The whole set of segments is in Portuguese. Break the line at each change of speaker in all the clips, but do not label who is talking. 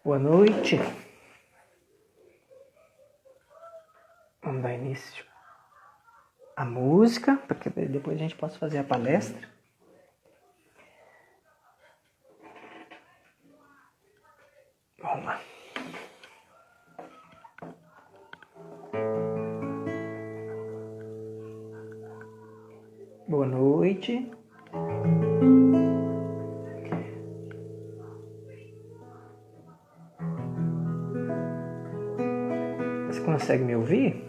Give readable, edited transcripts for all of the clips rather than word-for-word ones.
Boa noite. Vamos dar início à música, porque depois a gente possa fazer a palestra. Vamos lá. Boa noite. Você consegue me ouvir?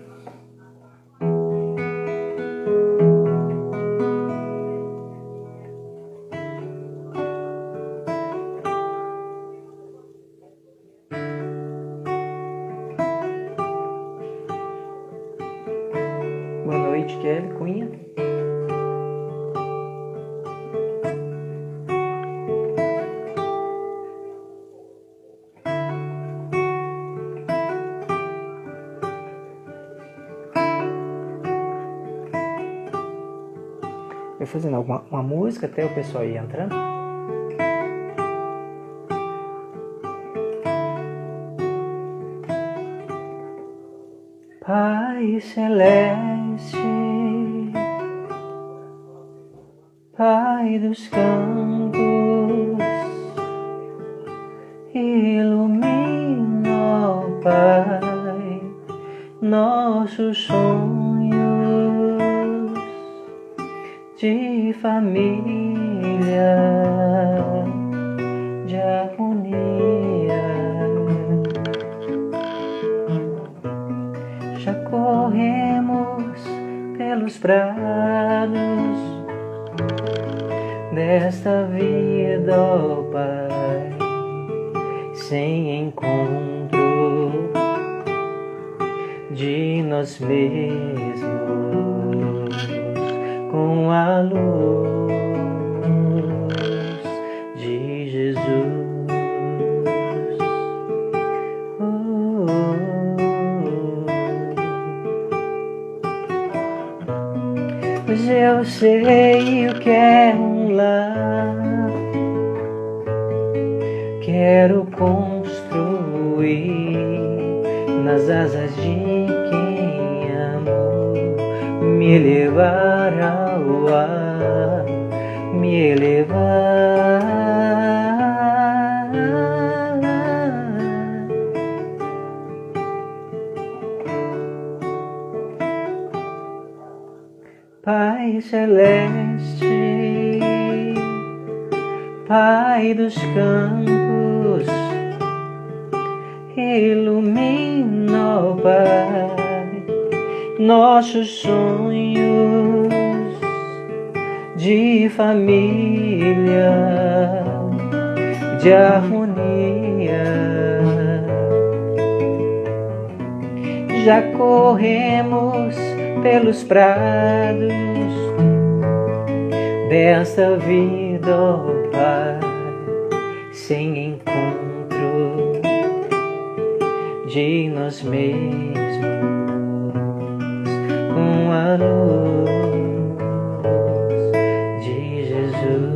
Boa noite, Kelly Cunha. Eu fazendo uma música até o pessoal ir entrando. Pai Celeste, Pai dos campos, ilumina, ó Pai, nossos sonhos de família, de harmonia. Já corremos pelos prados desta vida, ó Pai, sem encontro de nós mesmos, com a luz de Jesus. Pois eu sei o que é um lar, quero construir nas asas de quem amou, me elevar ao ar, me elevar. Pai Celeste, Pai dos campos, ilumina, ó Pai, nossos sonhos de família, de harmonia. Já corremos pelos prados desta vida, ó Pai, sem encontro de nós mesmos, com a luz de Jesus.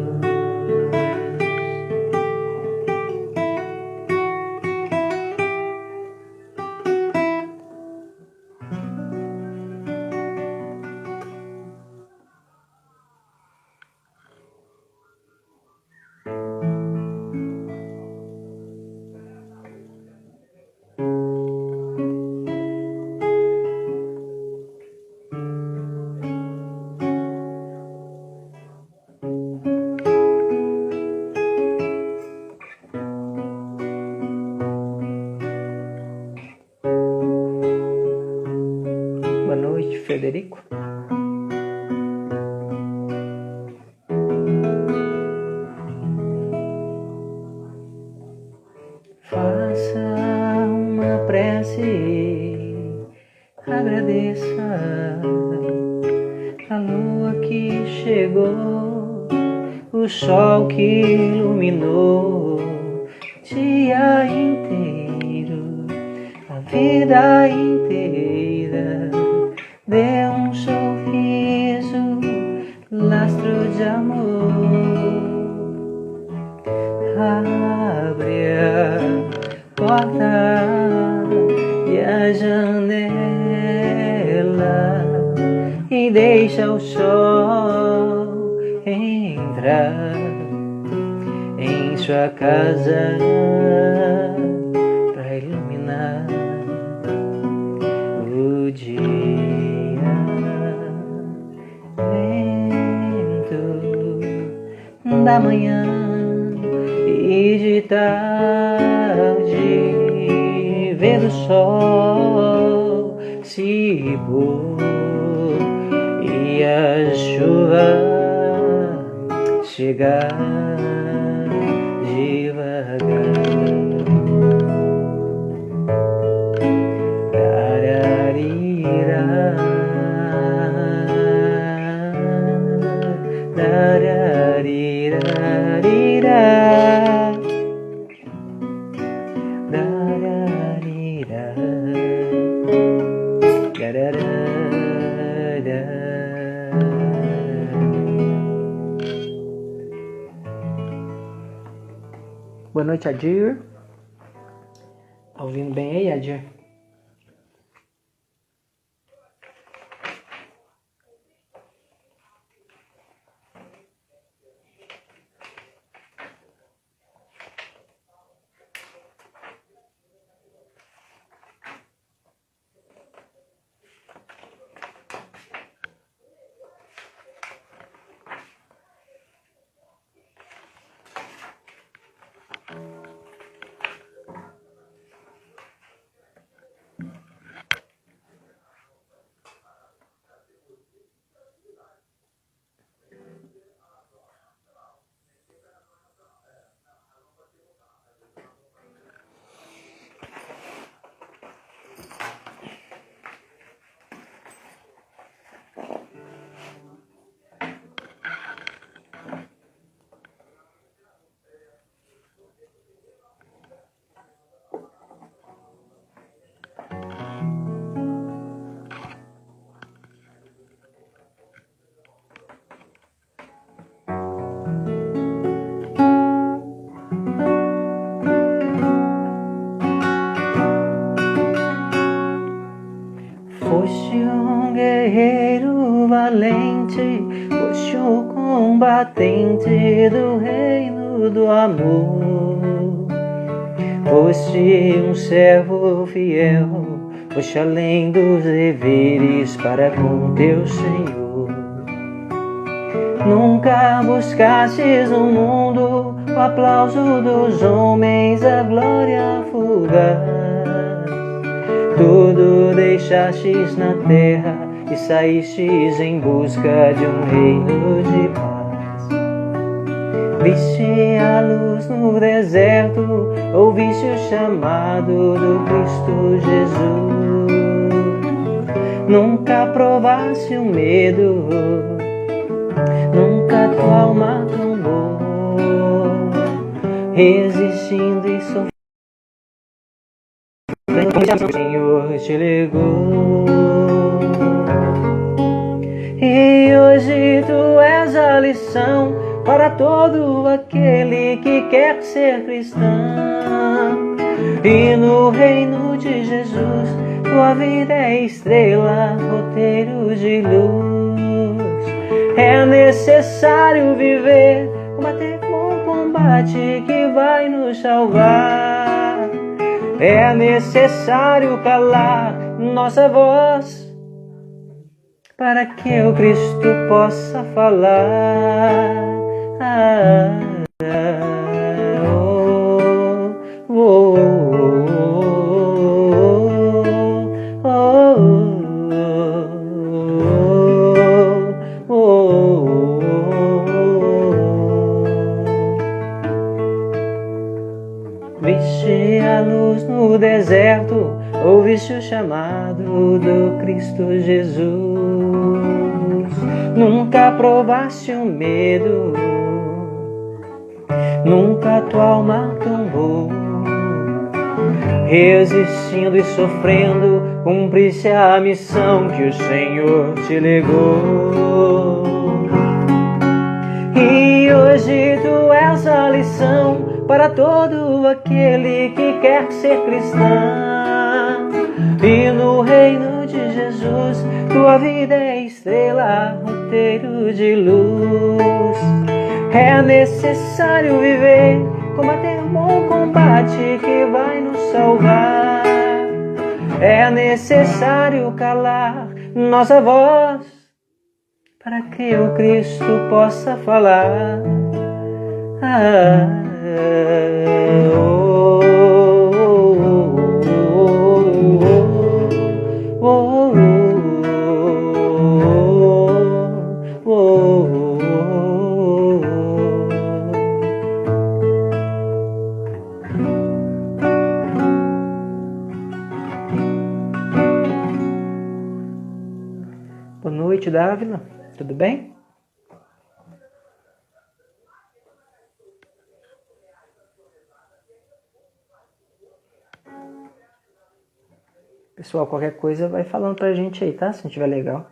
Boa noite, Frederico. Faça uma prece, agradeça a lua que chegou, o sol que iluminou o dia inteiro, a vida inteira. Dê um sorriso, lastro de amor. Abre porta e a janela e deixa o sol entrar em sua casa para iluminar o dia. Vento da manhã e de tarde, vendo o sol se pôr e a chuva chegar devagar. Boa noite, Adir. Tá ouvindo bem aí, Adir? Foste um guerreiro valente, foste o combatente do reino do amor. Foste um servo fiel, foste além dos deveres para com teu Senhor. Nunca buscastes no mundo o aplauso dos homens, a glória fugaz. Tudo deixastes na terra e saístes em busca de um reino de paz. Viste a luz no deserto, ouviste o chamado do Cristo Jesus. Nunca provaste o medo, nunca tua alma tombou, resistindo e sofrendo. O Senhor te ligou, e hoje tu és a lição para todo aquele que quer ser cristão. E no reino de Jesus tua vida é estrela, roteiro de luz. É necessário viver, combater com o combate que vai nos salvar. É necessário calar nossa voz para que o Cristo possa falar. Viste a luz no deserto, ouviste o chamado do Cristo Jesus. Nunca provaste o medo, nunca tua alma tombou, resistindo e sofrendo, cumprisse a missão que o Senhor te legou. E hoje tu és a lição para todo aquele que quer ser cristão. E no reino de Jesus, tua vida é estrela, roteiro de luz. É necessário viver, combater um bom combate que vai nos salvar. É necessário calar nossa voz para que o Cristo possa falar. Boa noite, Dávila. Tudo bem? Pessoal, qualquer coisa vai falando pra gente aí, tá? Se não tiver legal.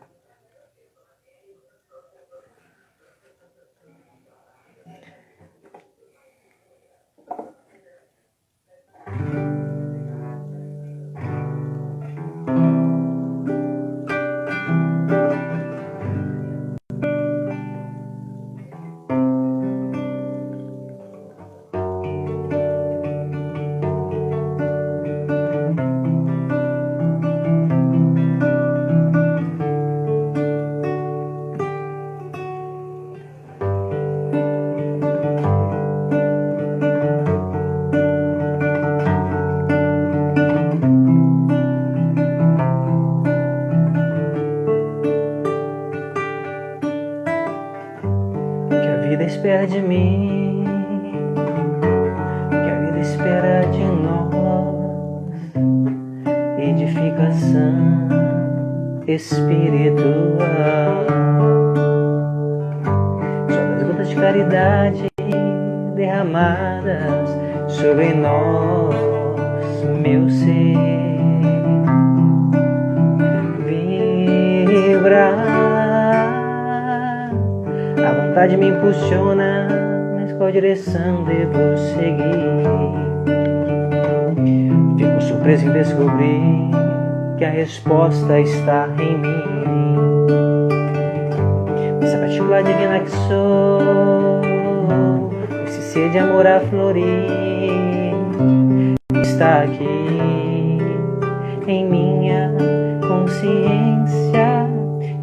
Espera de mim, que a vida espera de nós, edificação espiritual. Sobre as gotas de caridade derramadas sobre nós, meu ser vibra. A vontade me impulsiona, mas qual direção devo seguir? Fico surpreso em descobrir que a resposta está em mim. Essa particular divina que sou, esse ser de amor a florir, está aqui em minha consciência.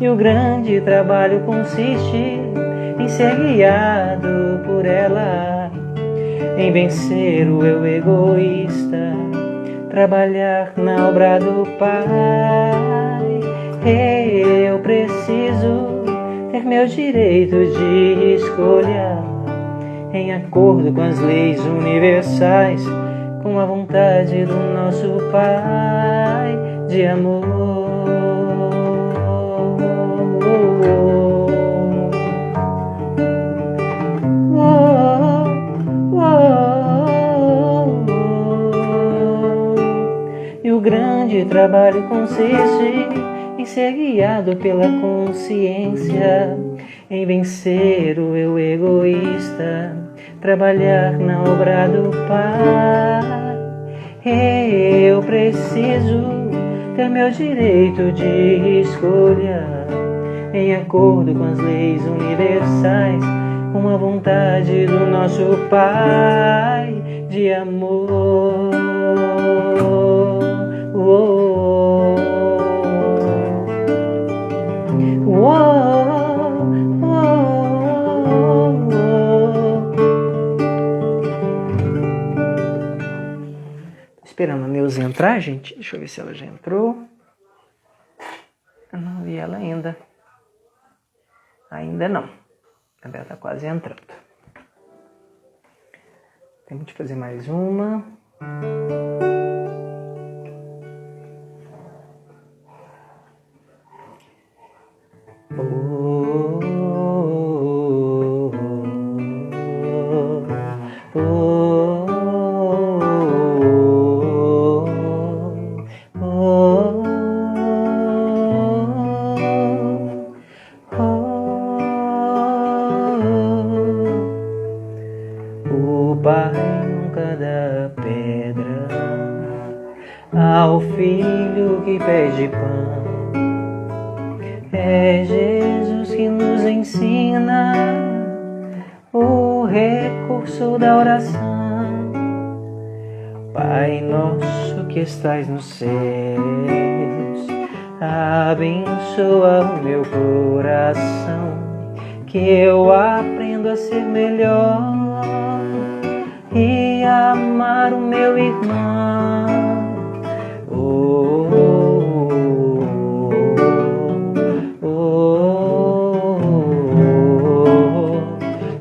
E o grande trabalho consiste em ser guiado por ela, em vencer o eu egoísta, trabalhar na obra do Pai. Eu preciso ter meus direitos de escolha, em acordo com as leis universais, com a vontade do nosso Pai de amor. O grande trabalho consiste em ser guiado pela consciência, em vencer o eu egoísta, trabalhar na obra do Pai. Eu preciso ter meu direito de escolha, em acordo com as leis universais, com a vontade do nosso Pai de amor. Esperando a Neuza entrar, gente. Deixa eu ver se ela já entrou. Eu não vi ela ainda. Ainda não. Ela está quase entrando. Temos que fazer mais uma. O Pai ao filho que pede pão. É Jesus que nos ensina o recurso da oração. Pai nosso que estais nos céus, abençoa o meu coração, que eu aprendo a ser melhor e a amar o meu irmão. Oh, oh, oh,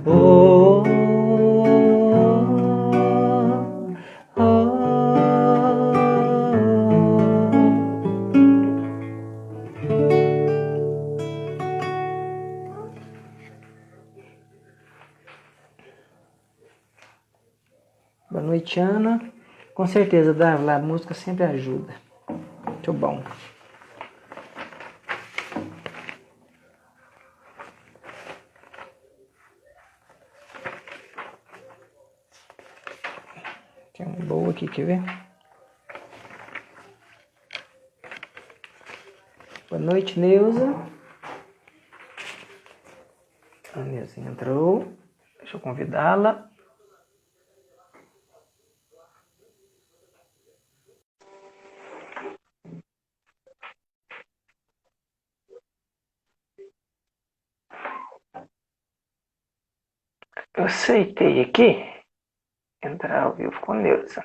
oh, oh. Boa noite, Ana. Com certeza, Darla, a música sempre ajuda. Muito bom. Tem uma boa aqui, quer ver? Boa noite, Neuza. A Neuza entrou. Deixa eu convidá-la. Eu aceitei aqui entrar ao vivo com Neuza.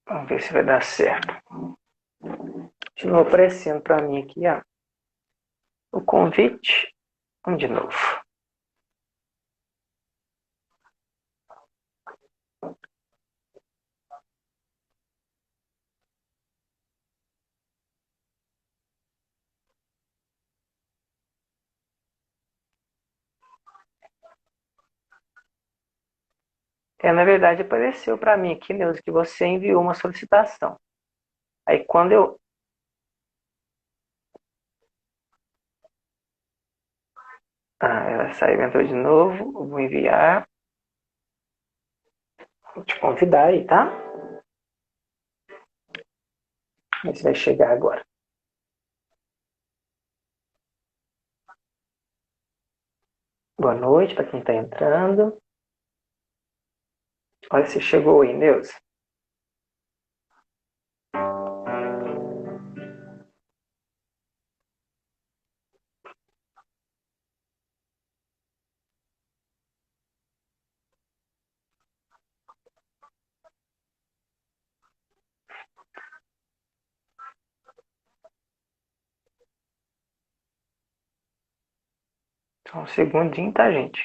Vamos ver se vai dar certo. Continua aparecendo para mim aqui, ó, o convite. Vamos de novo. Na verdade, apareceu para mim aqui, Neuza, que você enviou uma solicitação. Aí quando eu... ela saiu e entrou de novo. Eu vou enviar. Vou te convidar aí, tá? Ver se vai chegar agora. Boa noite para quem está entrando. Olha se chegou aí, Neuza. Só um segundinho, tá, gente?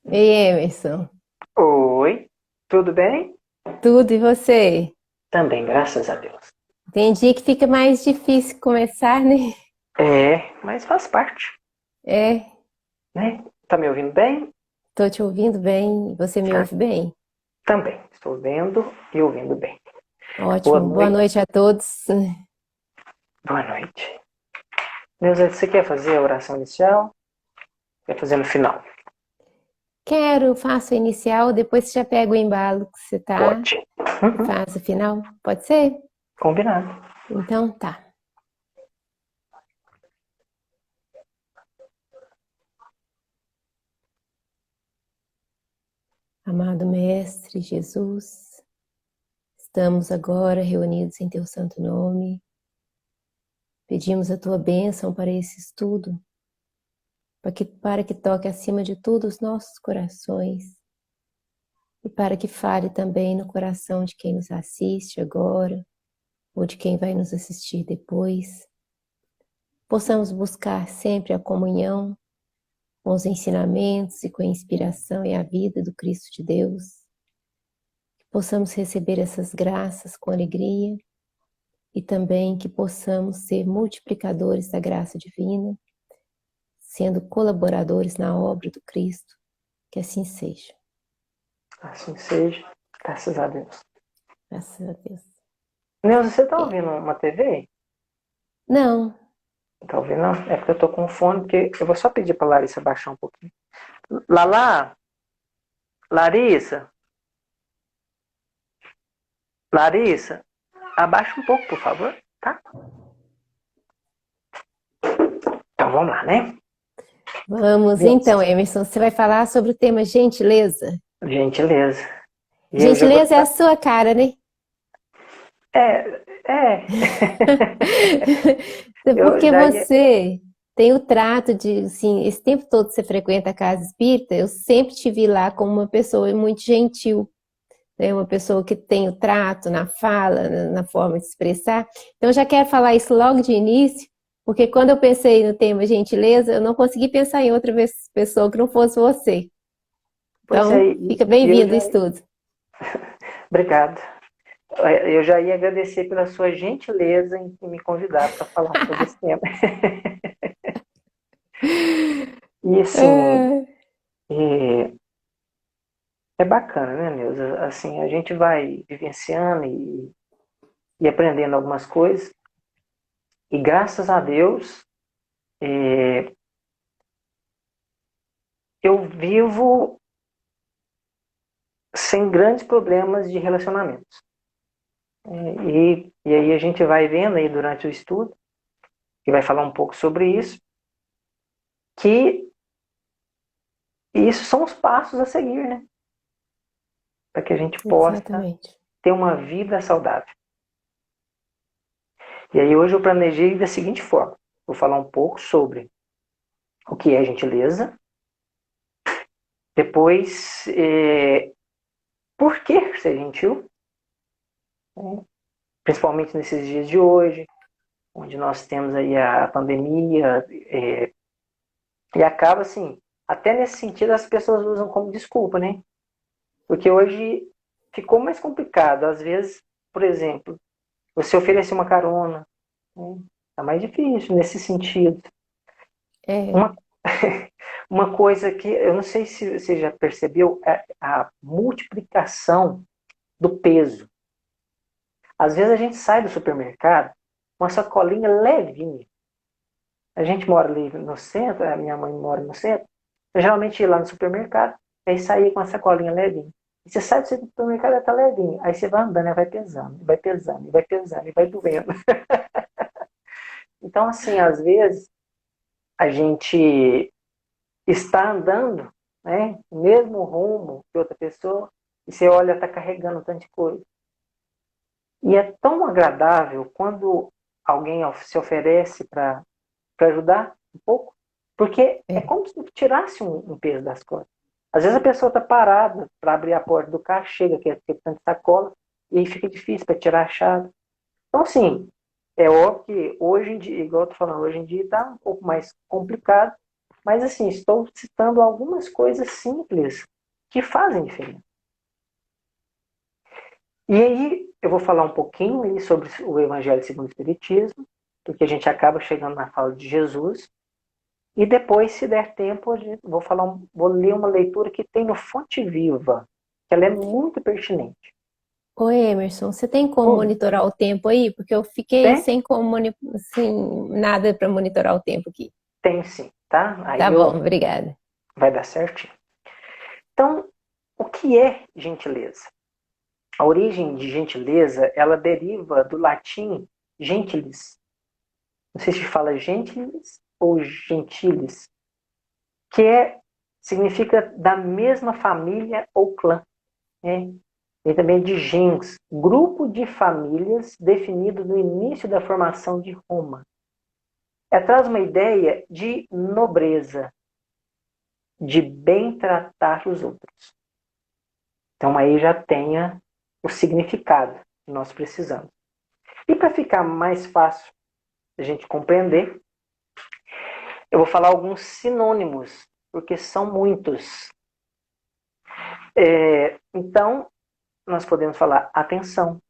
Ei, Emerson,
Oi, tudo bem?
tudo e você?
Também, graças a Deus.
Tem dia que fica mais difícil começar, né?
Mas faz parte,
É,
né? Tá me ouvindo bem?
tô te ouvindo bem, você me
Ah,
ouve bem?
também, estou vendo e ouvindo bem. Boa
Ótimo, boa
noite.
noite a todos.
Boa noite. Neuza, você quer fazer a oração inicial? Quer fazer no final?
Quero, faço o inicial, depois você já pega o embalo que você tá
Pode.
e
Uhum,
faz o final, pode ser?
combinado.
Então tá. Amado Mestre Jesus, estamos agora reunidos em teu santo nome. Pedimos a tua bênção para esse estudo, para que toque acima de tudo os nossos corações e para que fale também no coração de quem nos assiste agora ou de quem vai nos assistir depois. Possamos buscar sempre a comunhão com os ensinamentos e com a inspiração e a vida do Cristo de Deus. Que possamos receber essas graças com alegria e também que possamos ser multiplicadores da graça divina, sendo colaboradores na obra do Cristo. Que assim seja.
Assim seja. Graças a Deus.
Graças a Deus.
Neuza, você tá ouvindo uma TV?
Não,
Tá ouvindo? Não? É porque eu tô com fone, porque eu vou só pedir pra Larissa baixar um pouquinho. Lala, Larissa, Larissa, abaixa um pouco, por favor, tá? Então vamos lá, né?
vamos então, Emerson. Você vai falar sobre o tema gentileza.
Gentileza. E eu já vou.
Gentileza é a sua cara, né?
É. Eu
Porque
já ia.
você tem o trato de, assim, esse tempo todo que você frequenta a casa espírita, eu sempre te vi lá como uma pessoa muito gentil, né? Uma pessoa que tem o trato na fala, na forma de expressar. Então, eu já quero falar isso logo de início, porque quando eu pensei no tema gentileza, eu não consegui pensar em outra pessoa que não fosse você.
Pois é,
Então, fica
e eu
bem-vindo
já.
ao estudo.
Obrigado. Eu já ia agradecer pela sua gentileza em me convidar para falar sobre esse tema. E assim,
É,
é, é bacana, né, Neuza? Assim, a gente vai vivenciando e aprendendo algumas coisas. E graças a Deus, é, eu vivo sem grandes problemas de relacionamentos. E aí a gente vai vendo aí durante o estudo, e vai falar um pouco sobre isso, que isso são os passos a seguir, né? Para que a gente possa
exatamente.
ter uma vida saudável. E aí hoje eu planejei da seguinte forma. Vou falar um pouco sobre o que é gentileza. Depois, por que ser gentil? Né? Principalmente nesses dias de hoje, onde nós temos aí a pandemia. E acaba assim, até nesse sentido as pessoas usam como desculpa, né? Porque hoje ficou mais complicado. Às vezes, por exemplo, você oferecer uma carona, né? Tá mais difícil nesse sentido.
É,
Uma, uma coisa que eu não sei se você já percebeu é a multiplicação do peso. Às vezes a gente sai do supermercado com uma sacolinha levinha. A gente mora ali no centro, a minha mãe mora no centro. Eu geralmente ia lá no supermercado, aí saía com uma sacolinha levinha. E você sai do supermercado, ela tá levinha. Aí você vai andando, ela vai pesando, vai pesando, vai pesando, e vai doendo. Então, assim, às vezes a gente está andando, né, no mesmo rumo que outra pessoa, e você olha, está carregando um tanto de coisa. E é tão agradável quando alguém se oferece para ajudar um pouco, porque é
é.
como se tirasse um peso das costas. Às vezes a pessoa está parada para abrir a porta do carro, chega que é tanta sacola, e aí fica difícil para tirar a chave. Então, assim, é óbvio que hoje em dia, igual eu tô falando, hoje em dia está um pouco mais complicado, mas assim, estou citando algumas coisas simples que fazem diferença. E aí eu vou falar um pouquinho aí sobre o Evangelho segundo o Espiritismo, porque a gente acaba chegando na fala de Jesus. E depois, se der tempo, vou ler uma leitura que tem no Fonte Viva, que ela é muito pertinente.
Ô Emerson, você tem como
Oi,
monitorar o tempo aí? Porque eu fiquei
tem?
sem como, assim, nada para monitorar o tempo aqui.
Tem sim, tá?
Tá
Aí
bom, obrigada.
vai dar certinho. Então, o que é gentileza? A origem de gentileza, ela deriva do latim gentilis. Não sei se fala gentilis ou gentilis, que significa da mesma família ou clã, né? E também de gens, grupo de famílias definido no início da formação de Roma. Traz uma ideia de nobreza, de bem tratar os outros. Então aí já tenha o significado que nós precisamos. E para ficar mais fácil a gente compreender, eu vou falar alguns sinônimos, porque são muitos. Então, nós podemos falar atenção,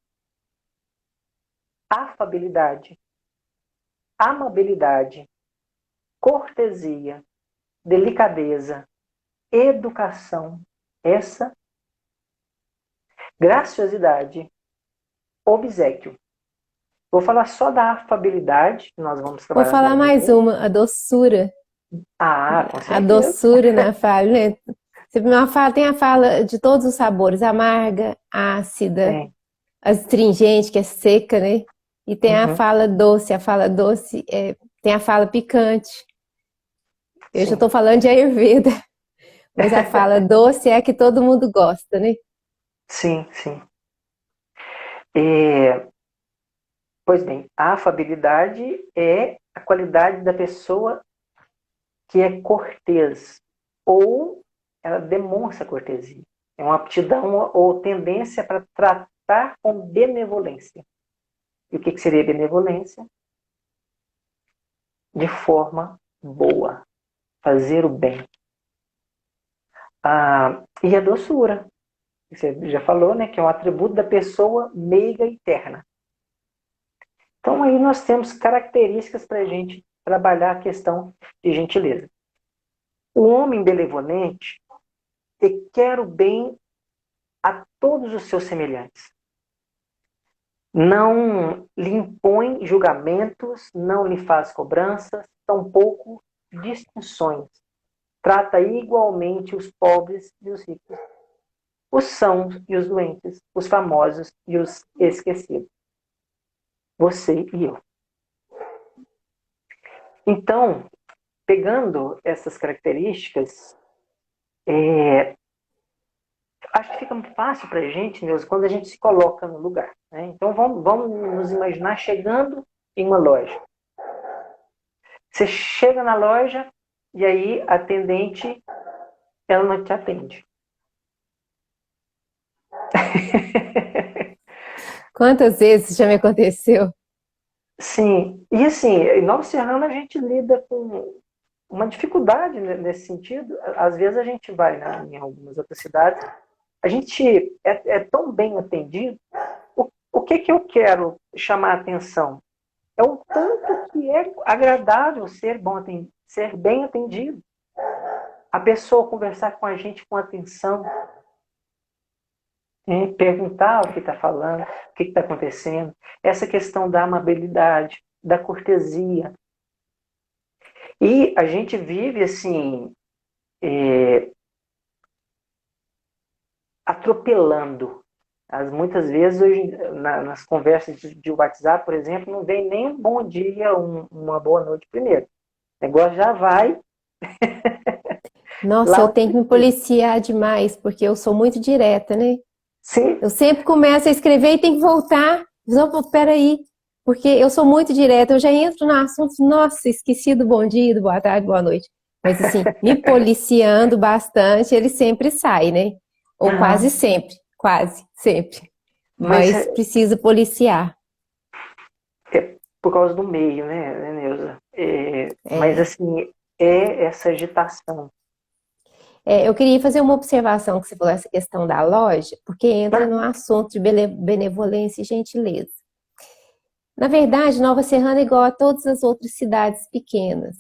afabilidade, amabilidade, cortesia, delicadeza, educação. Essa graciosidade, obséquio. Vou falar só da afabilidade, que nós vamos
Vou
trabalhar
falar
agora.
mais uma, a doçura.
Ah, com
A
certeza.
doçura na fala, né? Tem a fala de todos os sabores, amarga, ácida,
Tem.
astringente, que é seca, né? E tem
Uhum,
a fala doce tem a fala picante. Eu já
sim.
estou falando de Ayurveda, mas a fala doce é a que todo mundo gosta, né?
Sim, sim. É, pois bem, a afabilidade é a qualidade da pessoa que é cortês, ou ela demonstra cortesia. É uma aptidão ou tendência para tratar com benevolência. E o que seria benevolência? De forma boa, fazer o bem. E a doçura, você já falou, né, que é um atributo da pessoa meiga e terna. Então aí nós temos características para a gente trabalhar a questão de gentileza. O homem benevolente quer o bem a todos os seus semelhantes. Não lhe impõe julgamentos, não lhe faz cobranças, tampouco distinções. Trata igualmente os pobres e os ricos, os sãos e os doentes, os famosos e os esquecidos. Você e eu. Então, pegando essas características, acho que fica fácil para a gente, Neuza, quando a gente se coloca no lugar. Né? Então, vamos nos imaginar chegando em uma loja. Você chega na loja e aí a atendente, ela não te atende.
Quantas vezes já me aconteceu?
Sim, e assim, em Nova Serrana a gente lida com uma dificuldade nesse sentido. Às vezes a gente vai em algumas outras cidades, a gente é tão bem atendido. O que eu quero chamar a atenção? É o tanto que é agradável ser bem atendido. A pessoa conversar com a gente com atenção, perguntar o que está falando, o que está acontecendo. Essa questão da amabilidade, da cortesia. E a gente vive assim, atropelando. Muitas vezes, hoje, nas conversas de WhatsApp, por exemplo, não vem nem um bom dia, uma boa noite primeiro. O negócio já vai
Nossa,
lá
eu
onde
tenho que me
precisa.
policiar demais, porque eu sou muito direta, né?
Sim,
Eu sempre começo a escrever e tenho que voltar. Opa, peraí, porque eu sou muito direta, eu já entro no assunto, nossa, esqueci do bom dia, do boa tarde, boa noite. Mas assim, me policiando bastante, ele sempre sai, né? Ou
uhum.
quase sempre.
Mas
Mas precisa policiar.
é por causa do meio, né, Neuza? Mas
É.
assim, é essa agitação.
Eu queria fazer uma observação que você falou, essa questão da loja, porque entra no
Uhum.
assunto de benevolência e gentileza. Na verdade, Nova Serrana é igual a todas as outras cidades pequenas,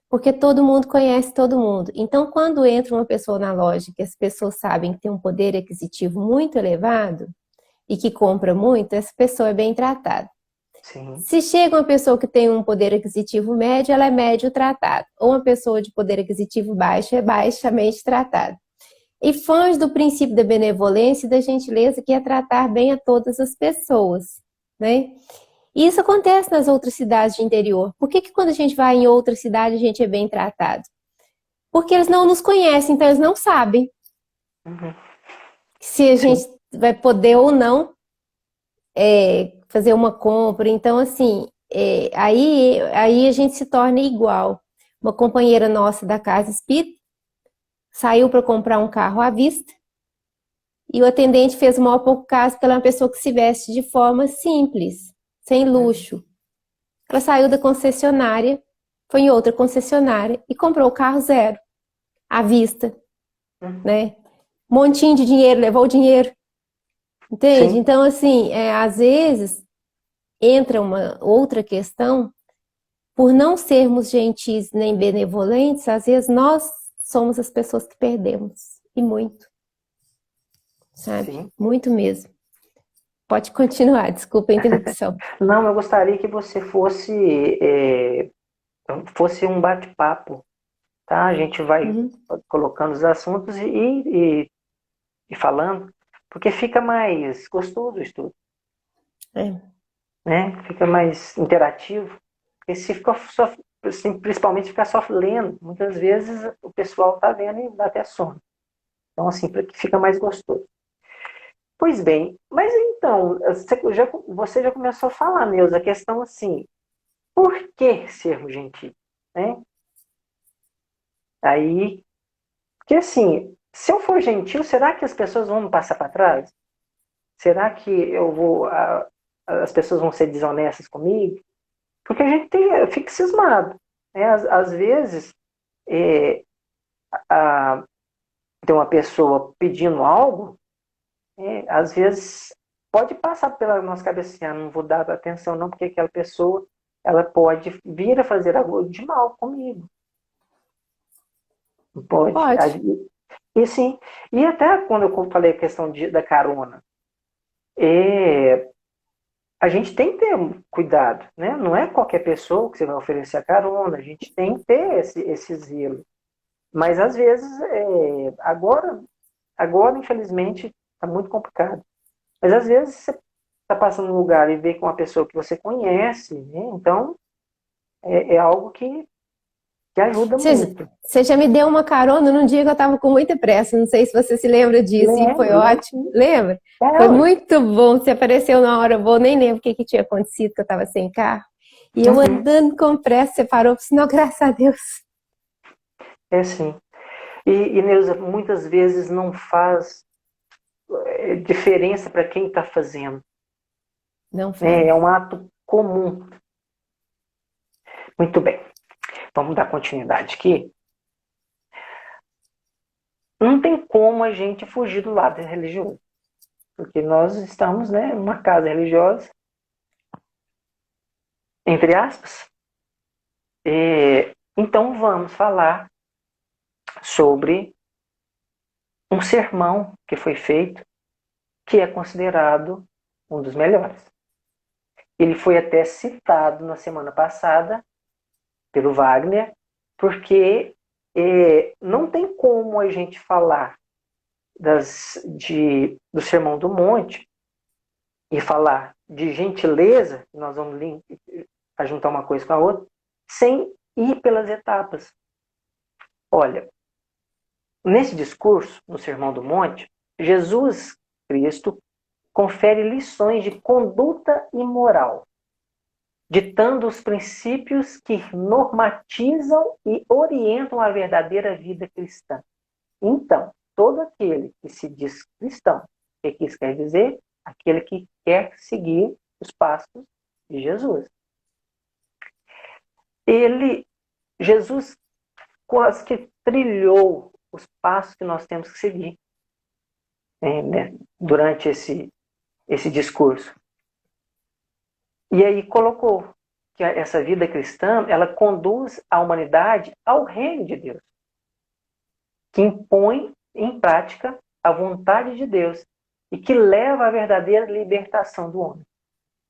porque todo mundo conhece todo mundo. Então, quando entra uma pessoa na loja que as pessoas sabem que tem um poder aquisitivo muito elevado e que compra muito, essa pessoa é bem tratada.
Sim.
Se chega uma pessoa que tem um poder aquisitivo médio, ela é médio tratada. Ou uma pessoa de poder aquisitivo baixo é baixamente tratada. E foge do princípio da benevolência e da gentileza, que é tratar bem a todas as pessoas, né? E isso acontece nas outras cidades de interior. Por que quando a gente vai em outra cidade a gente é bem tratado? Porque eles não nos conhecem, então eles não sabem
Uhum.
se a
Sim.
gente vai poder ou não fazer uma compra. Então, assim, aí a gente se torna igual. Uma companheira nossa da Casa Espírita saiu para comprar um carro à vista e o atendente fez o maior pouco caso porque ela é uma pessoa que se veste de forma simples, sem
Uhum.
luxo. Ela saiu da concessionária, foi em outra concessionária e comprou o carro zero, à vista,
Uhum.
né? Montinho de dinheiro, levou o dinheiro, entende?
Sim.
Então, assim, às vezes entra uma outra questão, por não sermos gentis nem benevolentes, às vezes nós somos as pessoas que perdemos, e muito. sabe?
Sim.
Muito mesmo. Pode continuar, desculpa a interrupção.
Não, eu gostaria que você fosse um bate-papo, tá? A gente vai
Uhum.
colocando os assuntos e falando, porque fica mais gostoso o estudo,
É,
né? Fica mais interativo. Porque se fica só, assim, principalmente ficar só lendo, muitas vezes o pessoal tá vendo e dá até sono. Então, assim, para que fica mais gostoso. Pois bem, mas então, você já começou a falar, Neuza, a questão assim, por que sermos gentis? Né? Aí, porque assim, se eu for gentil, será que as pessoas vão me passar para trás? Será que as pessoas vão ser desonestas comigo? Porque a gente fica cismado. Né? Às vezes, é, a, tem uma pessoa pedindo algo, às vezes pode passar pela nossa cabeça assim, não vou dar atenção não, porque aquela pessoa ela pode vir a fazer algo de mal comigo. Pode.
pode.
E sim, e até quando eu falei a questão da carona, é, a gente tem que ter cuidado, né? Não é qualquer pessoa que você vai oferecer a carona, a gente tem que ter esse zelo. Mas às vezes, agora infelizmente, está muito complicado. Mas às vezes você está passando num lugar e vê com uma pessoa que você conhece, né? Então é algo que ajuda muito.
Você já me deu uma carona num dia que eu estava com muita pressa. Não sei se você se lembra disso, e foi
Lembro, lembro
ótimo.
sim.
Lembra? Foi
É,
muito bom. Você apareceu na hora boa, nem lembro o que tinha acontecido, que eu estava sem carro. E eu
uhum,
andando com pressa, você parou, não, graças a Deus.
é sim. E Neuza, muitas vezes não faz diferença para quem está fazendo.
Não
Né?
faz.
É um ato comum. Muito bem. Vamos dar continuidade aqui. Não tem como a gente fugir do lado religioso. Porque nós estamos, né, numa casa religiosa, entre aspas. Então vamos falar sobre um sermão que foi feito, que é considerado um dos melhores. Ele foi até citado na semana passada pelo Wagner, porque não tem como a gente falar do Sermão do Monte e falar de gentileza, nós vamos juntar uma coisa com a outra, sem ir pelas etapas. Olha, nesse discurso, no Sermão do Monte, Jesus Cristo confere lições de conduta e moral, ditando os princípios que normatizam e orientam a verdadeira vida cristã. Então, todo aquele que se diz cristão, o que isso quer dizer? Aquele que quer seguir os passos de Jesus. Jesus quase que trilhou os passos que nós temos que seguir, né, durante esse discurso. E aí colocou que essa vida cristã, ela conduz a humanidade ao reino de Deus, que impõe em prática a vontade de Deus e que leva à verdadeira libertação do homem.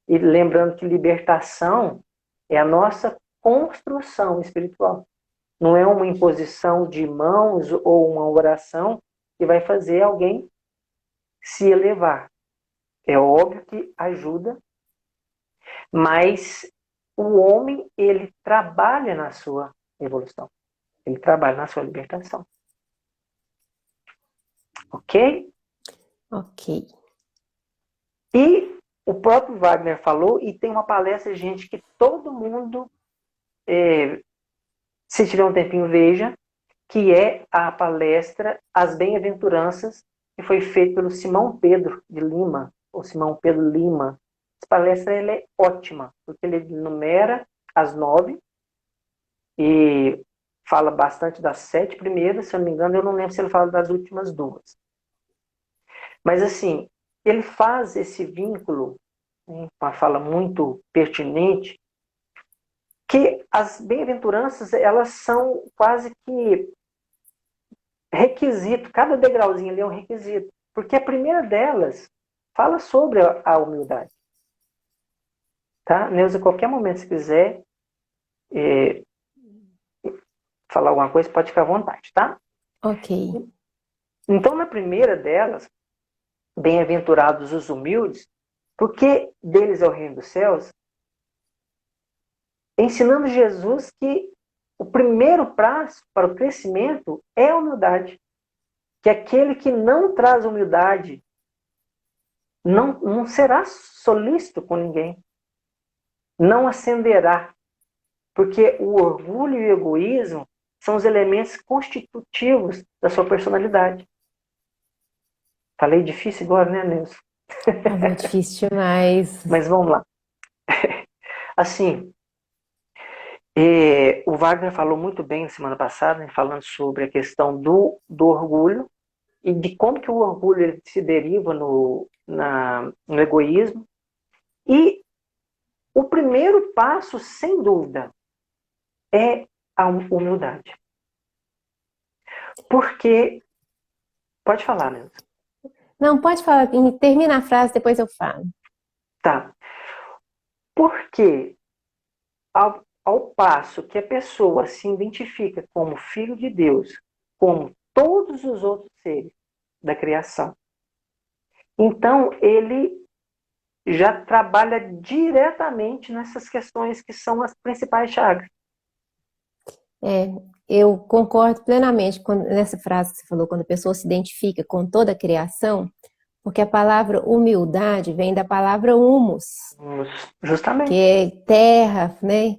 E lembrando que libertação é a nossa construção espiritual. Não é uma imposição de mãos ou uma oração que vai fazer alguém se elevar. É óbvio que ajuda, mas o homem, ele trabalha na sua evolução. Ele trabalha na sua libertação. Ok?
Ok.
E o próprio Wagner falou, e tem uma palestra, gente, que todo mundo, se tiver um tempinho, veja, que é a palestra As Bem-aventuranças, que foi feita pelo Simão Pedro de Lima, ou Simão Pedro Lima. Essa palestra ela é ótima, porque ele enumera as 9 e fala bastante das 7 primeiras, se eu não me engano, eu não lembro se ele fala das últimas 2. Mas assim, ele faz esse vínculo, né, uma fala muito pertinente, que as bem-aventuranças, elas são quase que requisito, cada degrauzinho ali é um requisito. Porque a primeira delas fala sobre a humildade. Tá? Neuza, a qualquer momento, se quiser falar alguma coisa, pode ficar à vontade, tá?
Ok.
Então, na primeira delas, bem-aventurados os humildes, porque deles é o reino dos céus, ensinando Jesus que o primeiro passo para o crescimento é a humildade. Que aquele que não traz humildade não será solícito com ninguém. Não ascenderá. Porque o orgulho e o egoísmo são os elementos constitutivos da sua personalidade. Falei difícil agora, né, Nilson?
Falou difícil demais.
Mas vamos lá. Assim, o Wagner falou muito bem na semana passada, né, falando sobre a questão do orgulho e de como que o orgulho ele se deriva no egoísmo. E o primeiro passo, sem dúvida, é a humildade. Porque, pode falar, Nilson.
Não, pode falar, termina a frase, depois eu falo.
Tá. Porque ao passo que a pessoa se identifica como filho de Deus, como todos os outros seres da criação, então ele já trabalha diretamente nessas questões que são as principais chagas.
Eu concordo plenamente nessa frase que você falou, quando a pessoa se identifica com toda a criação, porque a palavra humildade vem da palavra humus,
Justamente.
que é terra, né?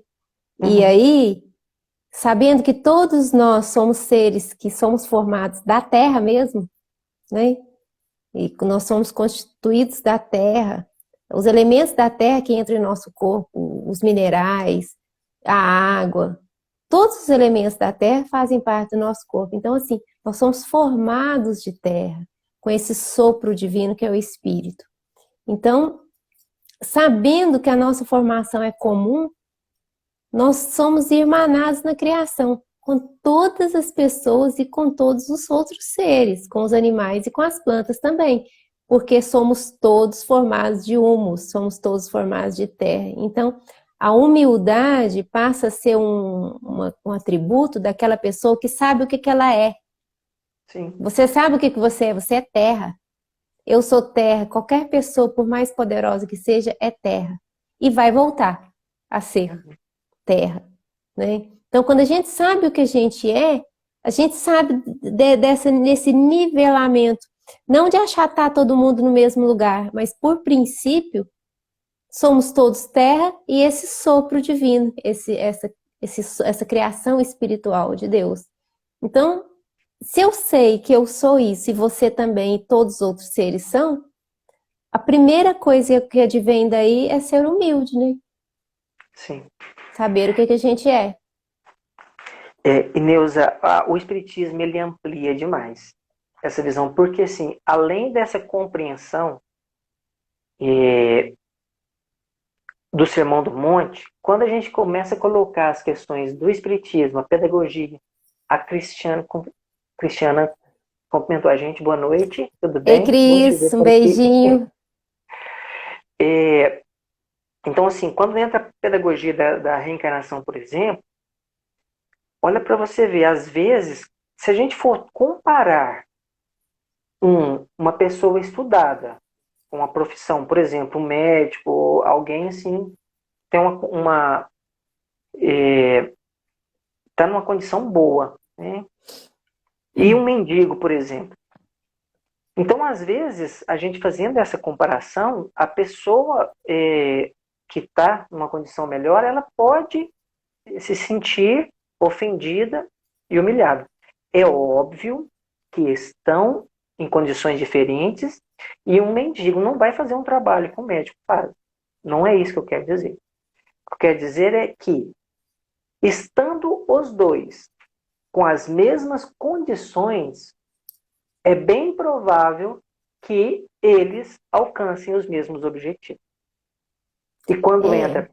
E aí, sabendo que todos nós somos seres que somos formados da terra mesmo, né? E nós somos constituídos da terra, os elementos da terra que entram em nosso corpo, os minerais, a água, todos os elementos da terra fazem parte do nosso corpo. Então, assim, nós somos formados de terra, com esse sopro divino que é o Espírito. Então, sabendo que a nossa formação é comum, nós somos irmanados na criação, com todas as pessoas e com todos os outros seres, com os animais e com as plantas também, porque somos todos formados de humus, somos todos formados de terra. Então, a humildade passa a ser um atributo daquela pessoa que sabe o que ela é.
Sim.
Você sabe o que você é? Você é terra. Eu sou terra. Qualquer pessoa, por mais poderosa que seja, é terra. E vai voltar a ser terra, né? Então, quando a gente sabe o que a gente sabe nesse nivelamento, não de achatar todo mundo no mesmo lugar, mas por princípio, somos todos terra e esse sopro divino, essa criação espiritual de Deus. Então, se eu sei que eu sou isso e você também e todos os outros seres são, a primeira coisa que advém daí é ser humilde, né?
Sim.
Saber o que a gente é.
E Neuza, o Espiritismo ele amplia demais essa visão, porque assim, além dessa compreensão do Sermão do Monte, quando a gente começa a colocar as questões do Espiritismo, a pedagogia, a Cristiana cumprimentou a gente, boa noite, tudo
Ei,
bem? Bom te
Cris,
ver
um
por aqui.
beijinho.
Então, assim, quando entra a pedagogia da reencarnação, por exemplo, olha para você ver, às vezes, se a gente for comparar uma pessoa estudada com uma profissão, por exemplo, um médico, alguém assim, tem está numa condição boa, né? E um mendigo, por exemplo. Então, às vezes, a gente fazendo essa comparação, a pessoa que está numa condição melhor, ela pode se sentir ofendida e humilhada. É óbvio que estão em condições diferentes e um mendigo não vai fazer um trabalho que o médico faz. Não é isso que eu quero dizer. O que eu quero dizer é que, estando os dois com as mesmas condições, é bem provável que eles alcancem os mesmos objetivos. E quando entra...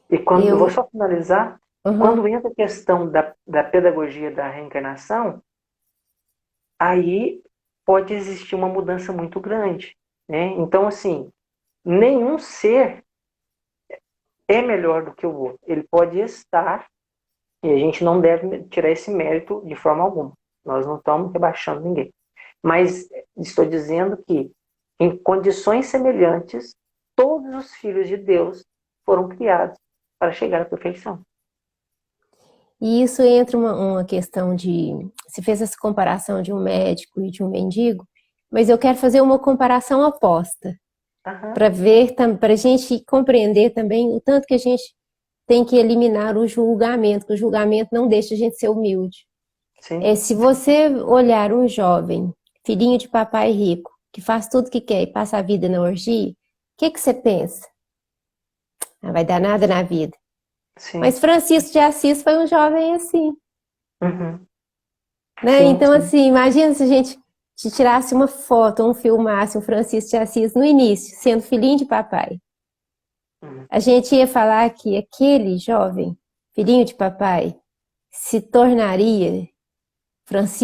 eu vou só finalizar. Quando entra a questão da pedagogia da reencarnação, aí pode existir uma mudança muito grande, né? Então, assim, nenhum ser é melhor do que o outro. Ele pode estar, e a gente não deve tirar esse mérito de forma alguma. Nós não estamos rebaixando ninguém. Mas estou dizendo que, em condições semelhantes, todos os filhos de Deus foram criados para chegar à perfeição.
E isso entra uma questão de... Você fez essa comparação de um médico e de um mendigo, mas eu quero fazer uma comparação oposta, para ver, para a gente compreender também o tanto que a gente tem que eliminar o julgamento, que o julgamento não deixa a gente ser humilde.
Sim.
Se você olhar um jovem, filhinho de papai rico, que faz tudo que quer e passa a vida na orgia, o que você pensa? Não vai dar nada na vida.
Sim.
Mas Francisco de Assis foi um jovem assim.
Uhum.
Né?
Sim,
Então,
sim.
assim, imagina se a gente te tirasse uma foto, ou um filmasse um Francisco de Assis no início, sendo filhinho de papai.
Uhum.
A gente ia falar que aquele jovem, filhinho de papai, se tornaria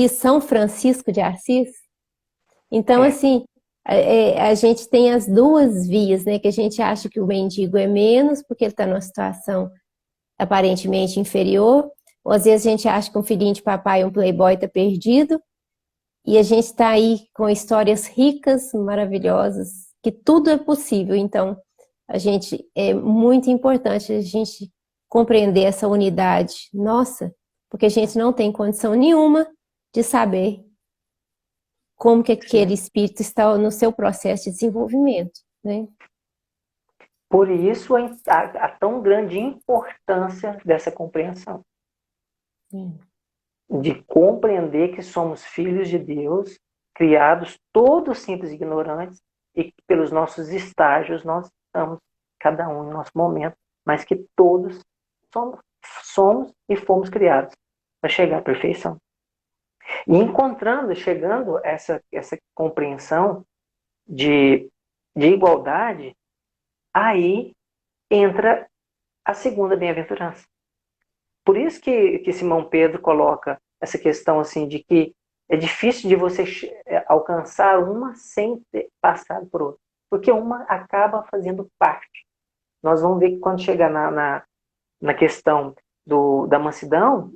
São Francisco de Assis. Então, assim, a gente tem as duas vias, né? Que a gente acha que o mendigo é menos, porque ele está numa situação aparentemente inferior, ou às vezes a gente acha que um filhinho de papai, um playboy, está perdido, e a gente está aí com histórias ricas, maravilhosas, que tudo é possível. Então, é muito importante a gente compreender essa unidade nossa, porque a gente não tem condição nenhuma de saber como que aquele espírito está no seu processo de desenvolvimento, né?
Por isso a tão grande importância dessa compreensão. De compreender que somos filhos de Deus, criados todos simples e ignorantes, e que pelos nossos estágios nós estamos, cada um em nosso momento, mas que todos somos e fomos criados para chegar à perfeição. E chegando a essa compreensão de igualdade, aí entra a segunda bem-aventurança. Por isso que Simão Pedro coloca essa questão assim de que é difícil de você alcançar uma sem ter passado por outra, porque uma acaba fazendo parte. Nós vamos ver que quando chegar na questão da mansidão,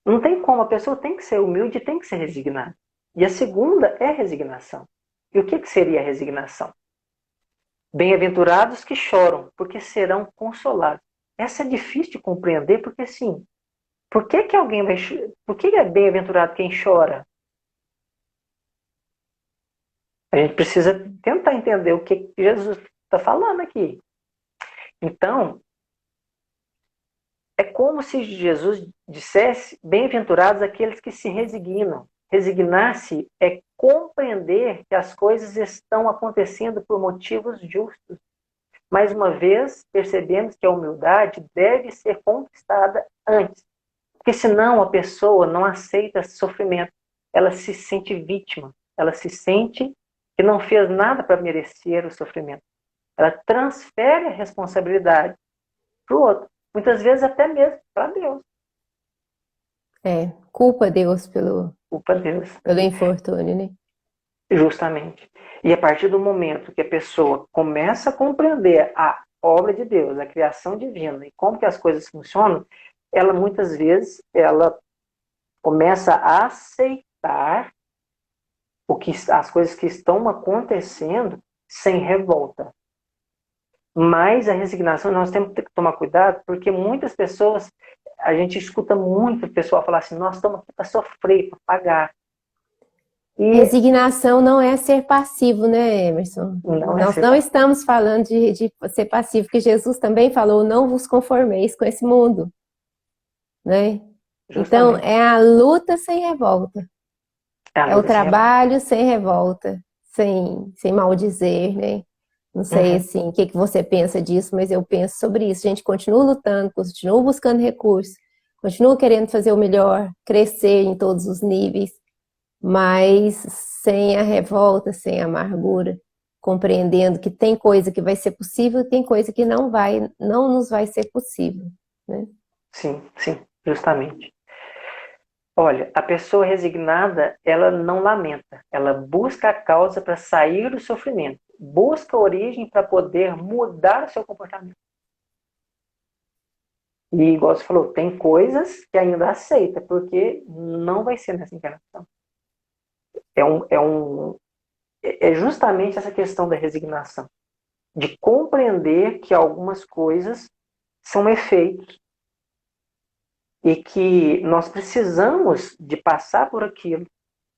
não tem como, a pessoa tem que ser humilde, tem que ser resignada. E a segunda é resignação. E o que seria a resignação? Bem-aventurados que choram, porque serão consolados. Essa é difícil de compreender, porque assim, por que alguém vai chorar? Por que é bem-aventurado quem chora? A gente precisa tentar entender o que Jesus está falando aqui. Então, é como se Jesus dissesse: bem-aventurados aqueles que se resignam. Resignar-se é compreender que as coisas estão acontecendo por motivos justos. Mais uma vez, percebemos que a humildade deve ser conquistada antes. Porque senão a pessoa não aceita esse sofrimento. Ela se sente vítima. Ela se sente que não fez nada para merecer o sofrimento. Ela transfere a responsabilidade para o outro. Muitas vezes até mesmo para Deus.
Culpa Deus pelo
Deus.
Pelo infortúnio, né?
Justamente. E a partir do momento que a pessoa começa a compreender a obra de Deus, a criação divina e como que as coisas funcionam, ela muitas vezes ela começa a aceitar as coisas que estão acontecendo sem revolta. Mas a resignação, nós temos que tomar cuidado, porque muitas pessoas, a gente escuta muito o pessoal falar assim: nós estamos aqui para sofrer, para pagar.
Resignação não é ser passivo, né, Emerson? Nós não estamos falando de ser passivo, porque Jesus também falou: não vos conformeis com esse mundo, né? Então, é a luta sem revolta. É o trabalho sem revolta, sem maldizer, né? Não sei, assim, o que você pensa disso, mas eu penso sobre isso. A gente continua lutando, continua buscando recursos, continua querendo fazer o melhor, crescer em todos os níveis, mas sem a revolta, sem a amargura, compreendendo que tem coisa que vai ser possível e tem coisa que não nos vai ser possível, né?
Sim, sim, justamente. Olha, a pessoa resignada, ela não lamenta, ela busca a causa para sair do sofrimento, busca a origem para poder mudar o seu comportamento. E igual você falou, tem coisas que ainda aceita, porque não vai ser nessa encarnação. É justamente essa questão da resignação, de compreender que algumas coisas são efeitos e que nós precisamos de passar por aquilo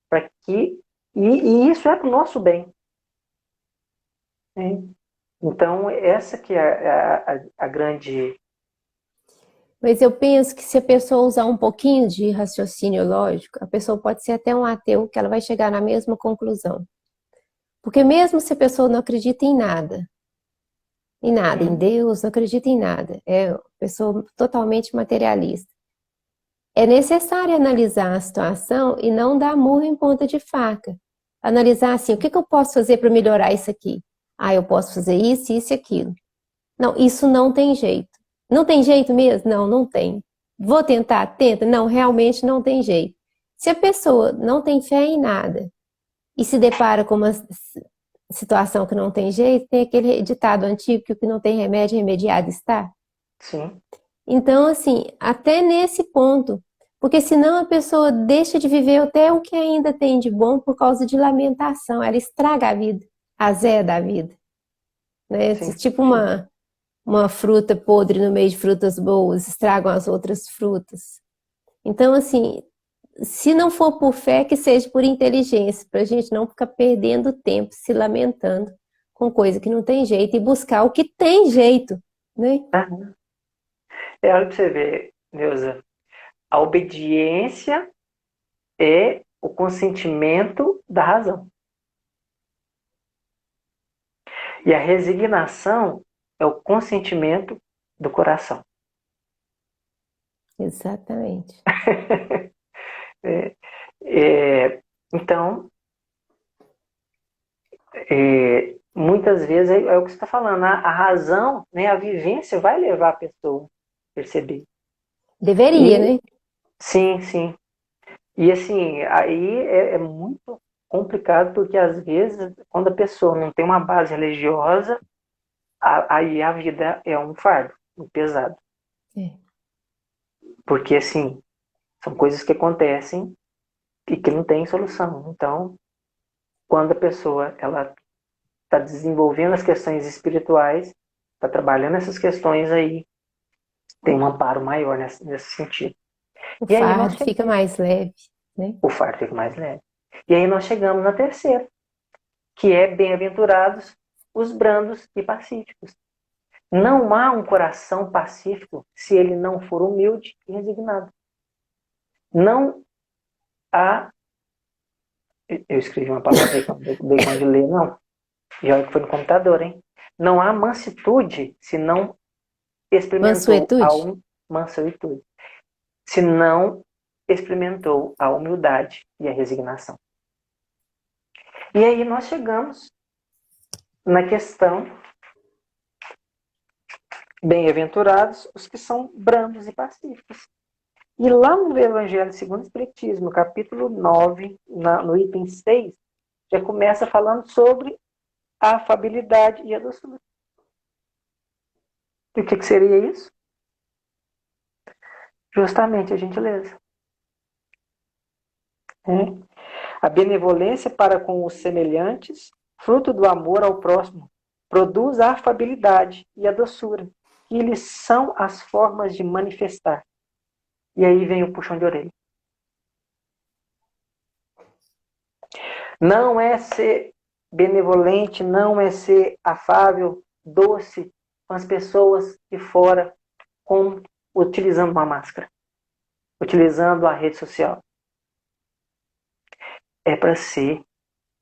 para que e isso é para o nosso bem, né? Então essa que é a grande.
Mas eu penso que se a pessoa usar um pouquinho de raciocínio lógico, a pessoa pode ser até um ateu, que ela vai chegar na mesma conclusão. Porque mesmo se a pessoa não acredita em nada, em Deus, não acredita em nada, é uma pessoa totalmente materialista. É necessário analisar a situação e não dar murro em ponta de faca. Analisar assim, o que eu posso fazer para melhorar isso aqui? Ah, eu posso fazer isso, isso e aquilo. Não, isso não tem jeito. Não tem jeito mesmo? Não, não tem. Vou tentar? Tenta. Não, realmente não tem jeito. Se a pessoa não tem fé em nada e se depara com uma situação que não tem jeito, tem aquele ditado antigo que o que não tem remédio, remediado está.
Sim.
Então, assim, até nesse ponto, porque senão a pessoa deixa de viver até o que ainda tem de bom por causa de lamentação, ela estraga a vida, azeda a vida, né?
Sim,
Tipo uma fruta podre no meio de frutas boas, estragam as outras frutas. Então, assim, se não for por fé, que seja por inteligência, para a gente não ficar perdendo tempo, se lamentando com coisa que não tem jeito e buscar o que tem jeito, né?
olha para você ver, Neuza, a obediência é o consentimento da razão. E a resignação é o consentimento do coração.
Exatamente.
É, então, muitas vezes é o que você está falando, a razão, né, a vivência vai levar a pessoa a perceber.
Deveria,
E
né?
sim, sim. E assim, aí é muito complicado porque às vezes, quando a pessoa não tem uma base religiosa, aí a vida é um fardo, muito pesado.
É.
Porque assim, são coisas que acontecem e que não tem solução. Então, quando a pessoa ela está desenvolvendo as questões espirituais, está trabalhando essas questões aí, tem um amparo maior nesse sentido.
O
E aí nós
fardo fica mais leve, né?
o fardo fica mais leve. E aí nós chegamos na terceira, que é bem-aventurados os brandos e pacíficos. Não há um coração pacífico se ele não for humilde e resignado. Não há. Eu escrevi uma palavra aí que eu não dei conta de ler, não. E olha que foi no computador, hein? Não há mansitude se não experimentou a
Mansuetude?
mansuetude. Se não experimentou a humildade e a resignação. E aí nós chegamos na questão bem-aventurados os que são brandos e pacíficos. E lá no Evangelho segundo o Espiritismo, capítulo 9, no item 6, já começa falando sobre a afabilidade e a doçura. E o que seria isso? Justamente a gentileza. A benevolência para com os semelhantes, fruto do amor ao próximo, produz a afabilidade e a doçura, que eles são as formas de manifestar. E aí vem o puxão de orelha. Não é ser benevolente, não é ser afável, doce com as pessoas de fora, utilizando uma máscara, utilizando a rede social. É para ser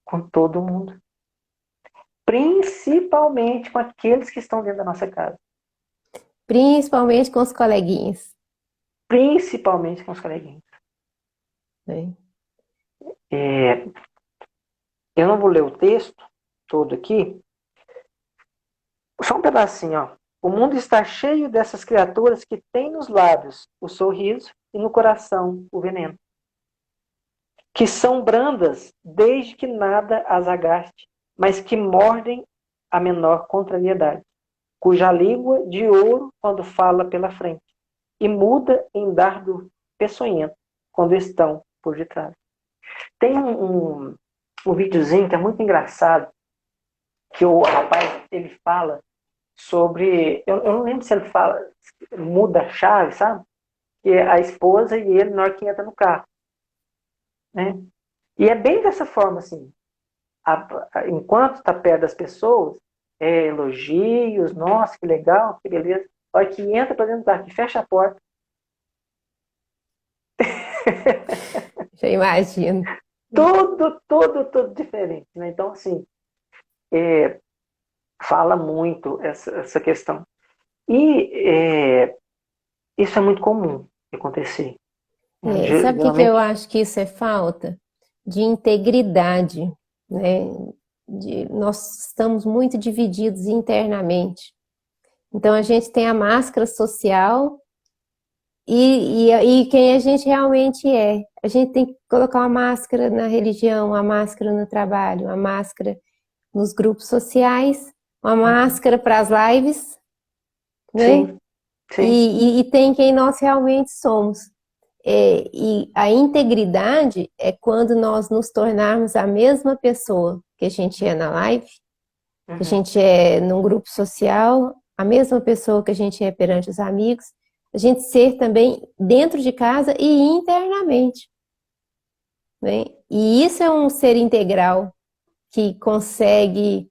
com todo mundo. Principalmente com aqueles que estão dentro da nossa casa.
Principalmente com os coleguinhas,
Principalmente com os coleguinhas.
né?
Eu não vou ler o texto todo aqui. Só um pedacinho, ó. O mundo está cheio dessas criaturas que têm nos lábios o sorriso e no coração o veneno. que são brandas desde que nada as agaste, mas que mordem a menor contrariedade, cuja língua de ouro quando fala pela frente, e muda em dardo peçonhento quando estão por detrás. Tem um videozinho que é muito engraçado, que o rapaz ele fala sobre. Eu não lembro se ele fala, muda a chave, sabe? Que é a esposa e ele na hora que entra no carro. Né? E é bem dessa forma, assim. Enquanto está perto das pessoas, elogios, nossa, que legal, que beleza. A hora que entra para dentro do carro, que fecha a porta.
Já imagino.
Tudo diferente. Né? Então, assim, fala muito essa questão. E isso é muito comum de acontecer.
Sabe o que que eu
Geralmente,
acho que isso é falta? De integridade, né? Nós estamos muito divididos internamente. Então a gente tem a máscara social e quem a gente realmente é. A gente tem que colocar uma máscara na religião, uma máscara no trabalho, uma máscara nos grupos sociais, uma máscara para as lives, né?
sim, sim.
E tem quem nós realmente somos. E a integridade é quando nós nos tornarmos a mesma pessoa que a gente é na live, que a
Uhum,
gente é num grupo social, a mesma pessoa que a gente é perante os amigos, a gente ser também dentro de casa e internamente, né? E isso é um ser integral que consegue,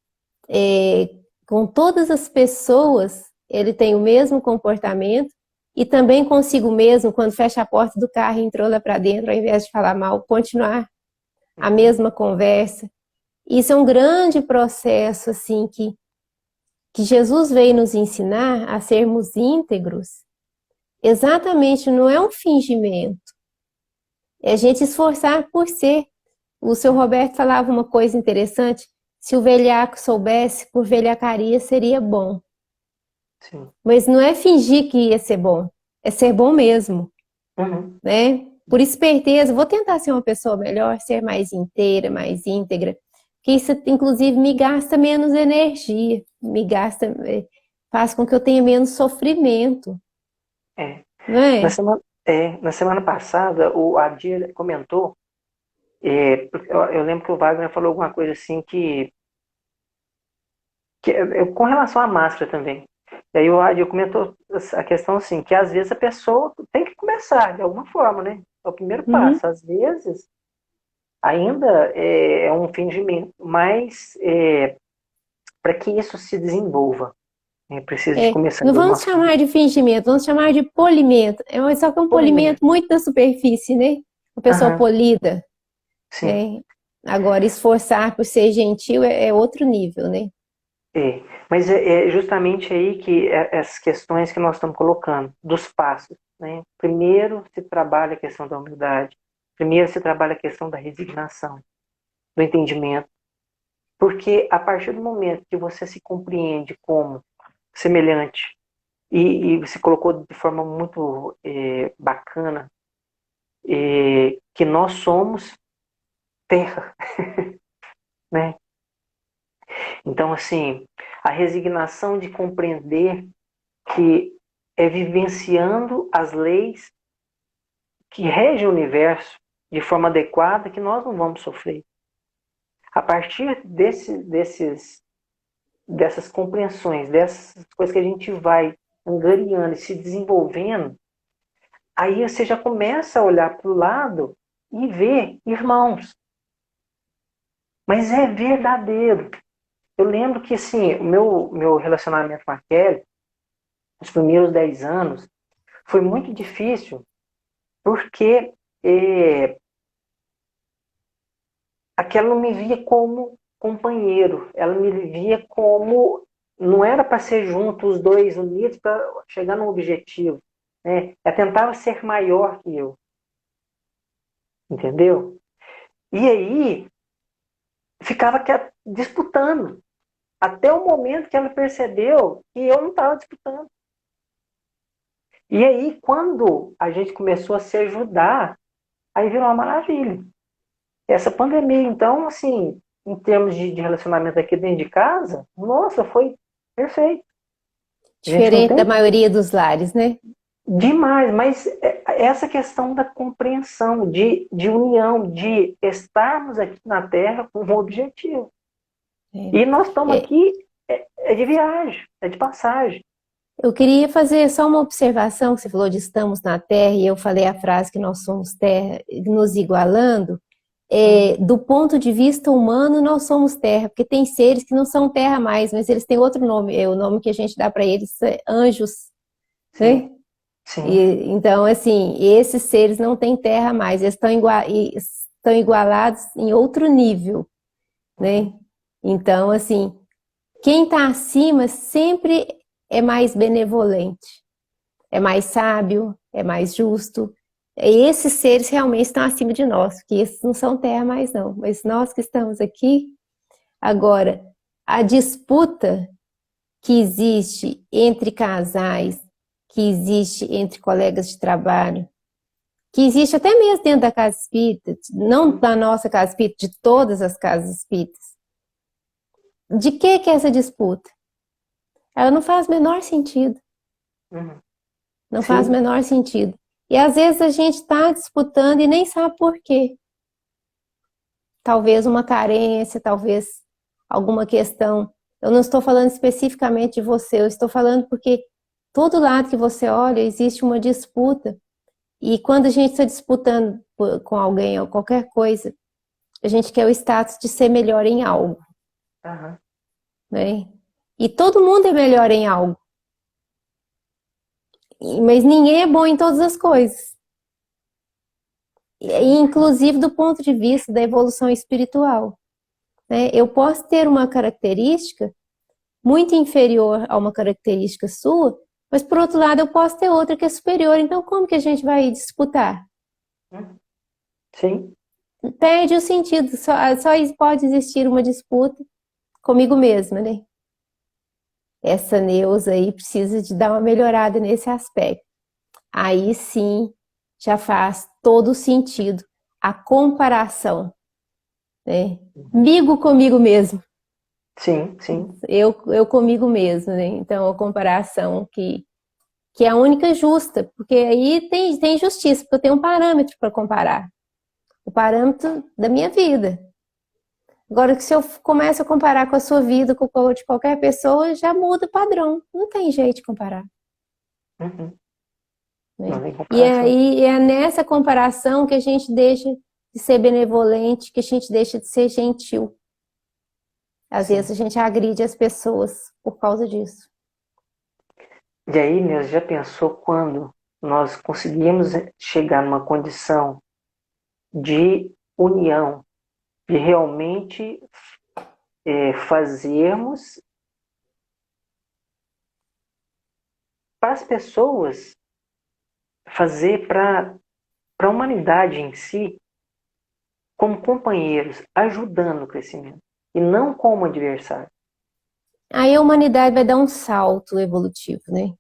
com todas as pessoas, ele tem o mesmo comportamento e também consigo mesmo, quando fecha a porta do carro e entrou lá para dentro, ao invés de falar mal, continuar a
uhum.
mesma conversa. Isso é um grande processo, assim, que Jesus veio nos ensinar a sermos íntegros. Exatamente, não é um fingimento, é a gente esforçar por ser. O seu Roberto falava uma coisa interessante: se o velhaco soubesse, por velhacaria seria bom.
Sim.
Mas não é fingir que ia ser bom, é ser bom mesmo,
Uhum.
né? Por esperteza, vou tentar ser uma pessoa melhor, ser mais inteira, mais íntegra, que isso, inclusive, me gasta menos energia, faz com que eu tenha menos sofrimento,
É.
não
Na
é?
semana, na semana passada, o Adir comentou, porque eu lembro que o Wagner falou alguma coisa assim com relação à máscara também. E aí o Adir comentou a questão assim, que às vezes a pessoa tem que começar de alguma forma, né? É o primeiro
Uhum.
passo. Às vezes ainda é um fingimento, mas para que isso se desenvolva, precisa de começar
Não
de alguma
vamos
forma.
chamar de fingimento, vamos chamar de polimento. Só que é um
Polimento.
polimento muito da superfície, né? Uma pessoa
Aham,
polida,
sim.
né? Agora, esforçar por ser gentil é outro nível, né?
É, mas é justamente aí que essas questões que nós estamos colocando, dos passos, né? Primeiro se trabalha a questão da humildade, primeiro se trabalha a questão da resignação, do entendimento, porque a partir do momento que você se compreende como semelhante e você colocou de forma muito bacana que nós somos terra, né? Então, assim, a resignação de compreender que é vivenciando as leis que regem o universo de forma adequada que nós não vamos sofrer. A partir dessas compreensões, dessas coisas que a gente vai angariando e se desenvolvendo, aí você já começa a olhar para o lado e ver irmãos. Mas é verdadeiro. Eu lembro que assim, o meu relacionamento com a Kelly, os primeiros 10 anos, foi muito difícil porque aquela não me via como companheiro, ela me via como não era para ser junto os dois unidos para chegar num objetivo, né? Ela tentava ser maior que eu, entendeu? E aí ficava disputando até o momento que ela percebeu que eu não estava disputando. E aí quando a gente começou a se ajudar, aí virou uma maravilha. Essa pandemia, então, assim, em termos de relacionamento aqui dentro de casa, nossa, foi perfeito. A gente não
Diferente da
tem
maioria dos lares, né?
demais, mas essa questão da compreensão, de união, de estarmos aqui na Terra com um objetivo. E nós estamos
É,
aqui é de viagem, é de passagem.
eu queria fazer só uma observação, que você falou de estamos na Terra, e eu falei a frase que nós somos Terra, nos igualando.
Uhum.
Do ponto de vista humano, nós somos Terra, porque tem seres que não são Terra mais, mas eles têm outro nome, o nome que a gente dá para eles é anjos,
Sim,
né?
sim.
Então, assim, esses seres não têm Terra mais, eles estão igualados em outro nível,
Uhum.
né? Então, assim, quem está acima sempre é mais benevolente, é mais sábio, é mais justo. Esses seres realmente estão acima de nós, porque esses não são terra mais não, mas nós que estamos aqui, agora, a disputa que existe entre casais, que existe entre colegas de trabalho, que existe até mesmo dentro da casa espírita, não da nossa casa espírita, de todas as casas espíritas. De que é essa disputa? Ela não faz o menor sentido.
Uhum.
Não faz o
Sim,
menor sentido. E às vezes a gente está disputando e nem sabe por quê. Talvez uma carência, talvez alguma questão. Eu não estou falando especificamente de você, eu estou falando porque todo lado que você olha existe uma disputa. E quando a gente está disputando com alguém ou qualquer coisa, a gente quer o status de ser melhor em algo,
aham,
né? E todo mundo é melhor em algo, mas ninguém é bom em todas as coisas. E
sim.
inclusive do ponto de vista da evolução espiritual, né? Eu posso ter uma característica muito inferior a uma característica sua, mas por outro lado eu posso ter outra que é superior. Então como que a gente vai disputar?
Uhum. Sim,
Perde o sentido. Só pode existir uma disputa comigo mesma, né? Essa Neuza aí precisa de dar uma melhorada nesse aspecto. Aí sim já faz todo o sentido a comparação, né? Migo comigo mesmo.
sim, sim.
Eu comigo mesmo, né? Então, a comparação que é a única justa, porque aí tem justiça, porque eu tenho um parâmetro para comparar, o parâmetro da minha vida. Agora, que se eu começo a comparar com a sua vida, com o de qualquer pessoa, já muda o padrão. Não tem jeito de comparar,
Uhum. Não
né?
tem
E
comparação.
aí é nessa comparação que a gente deixa de ser benevolente, que a gente deixa de ser gentil. Às vezes
Sim.
a gente agride as pessoas por causa disso.
E aí, Inês, já pensou quando nós conseguimos chegar numa condição de união, de realmente fazermos para as pessoas, fazer para a humanidade em si, como companheiros, ajudando o crescimento, e não como adversário.
Aí a humanidade vai dar um salto evolutivo, né?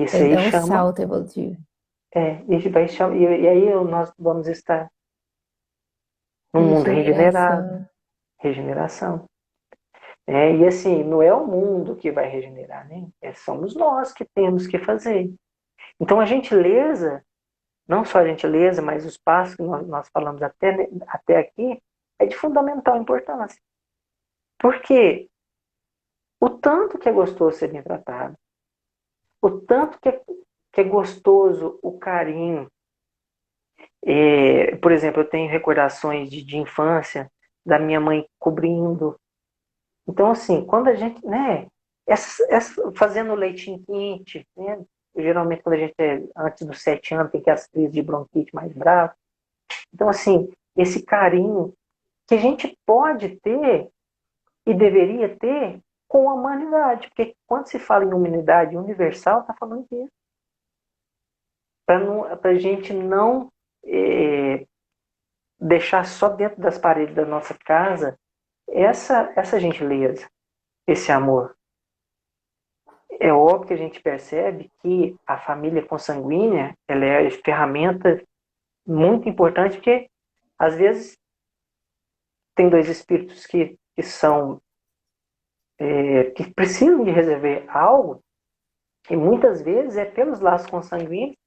Isso
Vai
aí
dar um
chama,
salto evolutivo.
isso vai chamar, e aí nós vamos estar num mundo regenerado,
Regeneração.
regeneração. E assim, não é o mundo que vai regenerar, né? Somos nós que temos que fazer. Então a gentileza, não só a gentileza, mas os passos que nós falamos até aqui, é de fundamental importância. Porque o tanto que é gostoso ser bem tratado, o tanto que é gostoso o carinho. Por exemplo, eu tenho recordações de infância da minha mãe cobrindo. Então, assim, quando a gente, né, fazendo leitinho quente, né, geralmente quando a gente é antes dos 7 anos, tem que as crises de bronquite mais bravas. Então, assim, esse carinho que a gente pode ter e deveria ter com a humanidade, porque quando se fala em humanidade universal, está falando disso. Para a gente não deixar só dentro das paredes da nossa casa essa gentileza, esse amor. É óbvio que a gente percebe que a família consanguínea ela é a ferramenta muito importante, porque às vezes tem dois espíritos que são que precisam de resolver algo, e muitas vezes é pelos laços consanguíneos,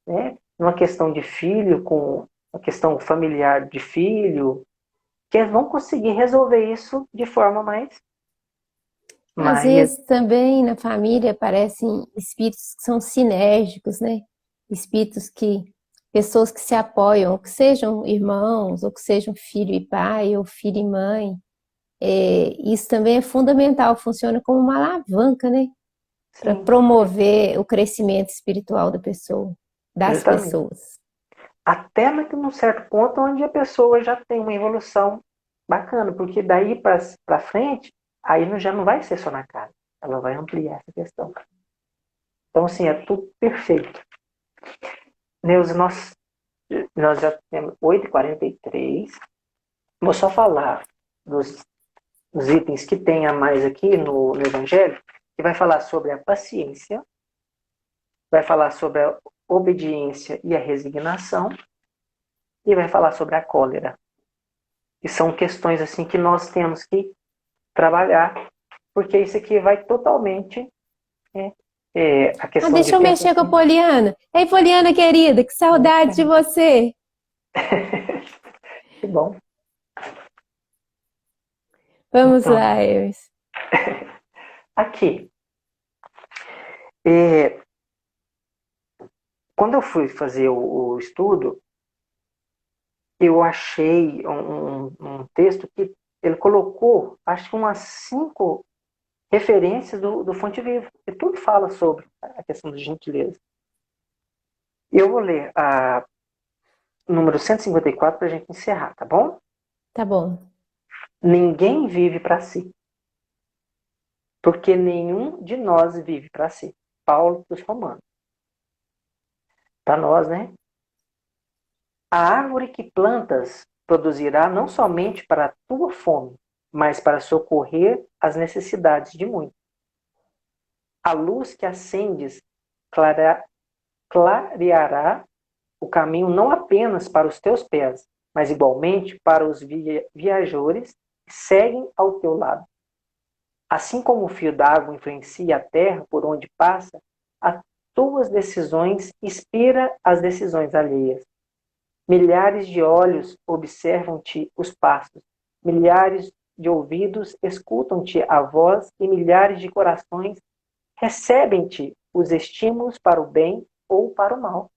né? Uma questão de filho com uma questão familiar de filho, que eles vão conseguir resolver isso de forma
Às
mais
vezes também na família aparecem espíritos que são sinérgicos, né? Espíritos que, pessoas que se apoiam, ou que sejam irmãos, ou que sejam filho e pai, ou filho e mãe. Isso também é fundamental, funciona como uma alavanca, né? Para
sim,
promover o crescimento espiritual da pessoa, das
justamente.
pessoas.
Até num certo ponto onde a pessoa já tem uma evolução bacana, porque daí para frente, aí já não vai ser só na casa, ela vai ampliar essa questão. Então, assim, é tudo perfeito. Neuza, nós já temos 8h43. Vou só falar dos itens que tem a mais aqui no Evangelho, que vai falar sobre a paciência, vai falar sobre a obediência e a resignação, e vai falar sobre a cólera. E são questões assim que nós temos que trabalhar, porque isso aqui vai totalmente a
Ah,
questão de
deixa eu mexer com a
pensamento.
Poliana. Ei, Poliana querida, que saudade de você.
Que bom.
Vamos
Então,
lá, Emerson.
aqui, é, quando eu fui fazer o estudo, eu achei um texto que ele colocou, acho que umas 5 referências do Fonte Viva, que tudo fala sobre a questão de gentileza. Eu vou ler a número 154 para a gente encerrar, tá bom?
Tá bom.
Ninguém vive para si, porque nenhum de nós vive para si. Paulo dos Romanos. Para nós, né? A árvore que plantas produzirá não somente para a tua fome, mas para socorrer as necessidades de muitos. A luz que acendes clareará o caminho não apenas para os teus pés, mas igualmente para os viajores que seguem ao teu lado. Assim como o fio d'água influencia a terra por onde passa, as tuas decisões inspiram as decisões alheias. Milhares de olhos observam-te os passos, milhares de ouvidos escutam-te a voz e milhares de corações recebem-te os estímulos para o bem ou para o mal.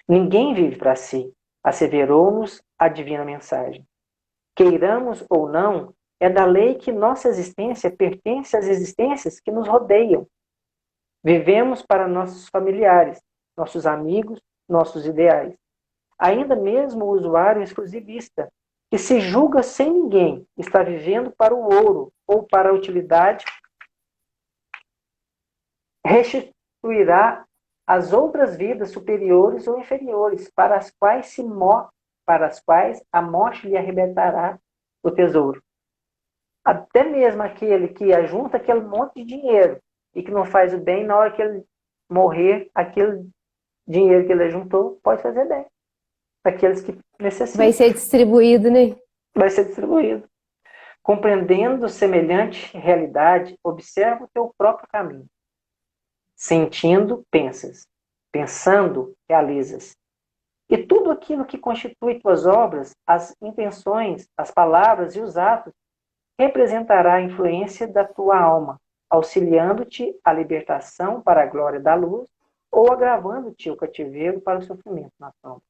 Ninguém vive para si, asseverou-nos a divina mensagem. Queiramos ou não, é da lei que nossa existência pertence às existências que nos rodeiam. Vivemos para nossos familiares, nossos amigos, nossos ideais. Ainda mesmo o usuário exclusivista, que se julga sem ninguém, está vivendo para o ouro ou para a utilidade, restituirá as outras vidas superiores ou inferiores, para as quais a morte lhe arrebatará o tesouro. Até mesmo aquele que ajunta aquele monte de dinheiro e que não faz o bem, na hora que ele morrer, aquele dinheiro que ele juntou pode fazer bem. Aqueles que
Vai
necessitam.
ser distribuído, né?
Vai ser distribuído. Compreendendo semelhante realidade, observa o teu próprio caminho. Sentindo, pensas. Pensando, realizas. E tudo aquilo que constitui tuas obras, as intenções, as palavras e os atos, representará a influência da tua alma, auxiliando-te à libertação para a glória da luz ou agravando-te o cativeiro para o sofrimento na sombra.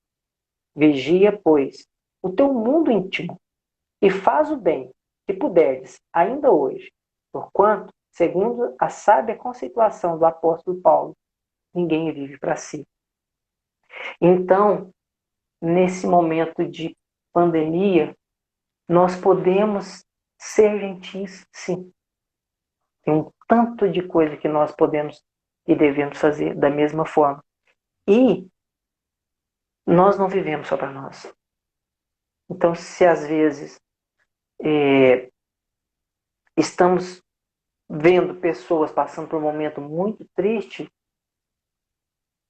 Vigia, pois, o teu mundo íntimo e faz o bem, se puderes, ainda hoje, porquanto, segundo a sábia conceituação do apóstolo Paulo, ninguém vive para si. Então, nesse momento de pandemia, nós podemos ser gentis, sim. Tem um tanto de coisa que nós podemos e devemos fazer da mesma forma. E nós não vivemos só para nós. Então, se às vezes estamos vendo pessoas passando por um momento muito triste,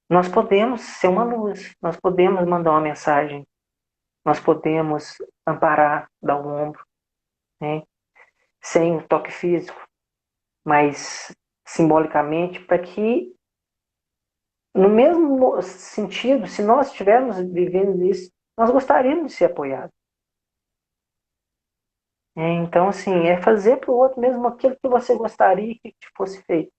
nós podemos ser uma luz, nós podemos mandar uma mensagem nós podemos amparar, dar o ombro, né? Sem o toque físico, mas simbolicamente, para que, no mesmo sentido, se nós estivermos vivendo isso, nós gostaríamos de ser apoiados. Então, assim, é fazer para o outro mesmo aquilo que você gostaria que te fosse feito.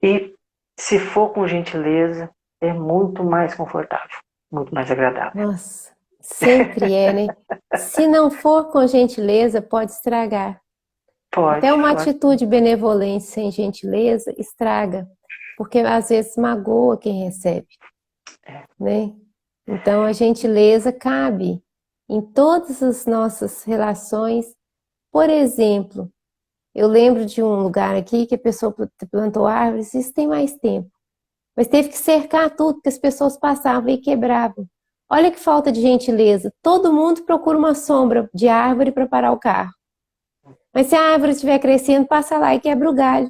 E, se for com gentileza, é muito mais confortável, muito mais agradável.
Nossa, sempre é, né? Se não for com gentileza, pode estragar. Até
Pode,
uma
pode.
atitude benevolente sem gentileza estraga, porque às vezes magoa quem recebe, né? Então a gentileza cabe em todas as nossas relações. Por exemplo, eu lembro de um lugar aqui que a pessoa plantou árvores, isso tem mais tempo, mas teve que cercar tudo, porque as pessoas passavam e quebravam. Olha que falta de gentileza. Todo mundo procura uma sombra de árvore para parar o carro. Mas se a árvore estiver crescendo, passa lá e quebra o galho.